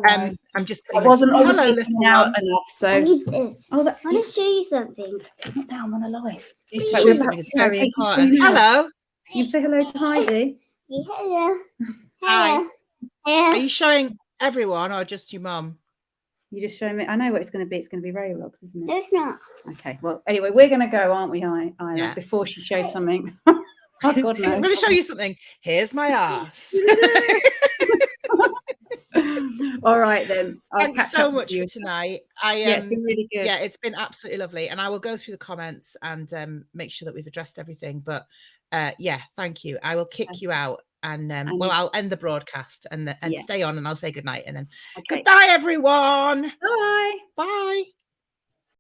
Speaker 1: I'm just.
Speaker 2: I wasn't obviously out enough, so
Speaker 4: I need this.
Speaker 2: I
Speaker 4: want to show you something.
Speaker 2: Not now. I'm on a live.
Speaker 1: It's very important. Hello.
Speaker 2: You say hello to Heidi.
Speaker 4: Yeah, hello.
Speaker 1: Hi. Are you showing everyone or just your mum?
Speaker 2: You just show me. I know what it's going to be. It's going to be Roblox, isn't it?
Speaker 4: No, it's not.
Speaker 2: Okay. Well, anyway, we're going to go, aren't we, Isla?
Speaker 1: Yeah.
Speaker 2: Before she shows something. Oh, God, no.
Speaker 1: I'm going to show you something. Here's my ass.
Speaker 2: All right, then.
Speaker 1: Thanks so much for tonight.
Speaker 2: It's been really good.
Speaker 1: Yeah, it's been absolutely lovely. And I will go through the comments and make sure that we've addressed everything. But thank you. I will kick you out. And I'll end the broadcast and stay on, and I'll say goodnight. And then goodbye, everyone.
Speaker 2: Bye.
Speaker 1: Bye.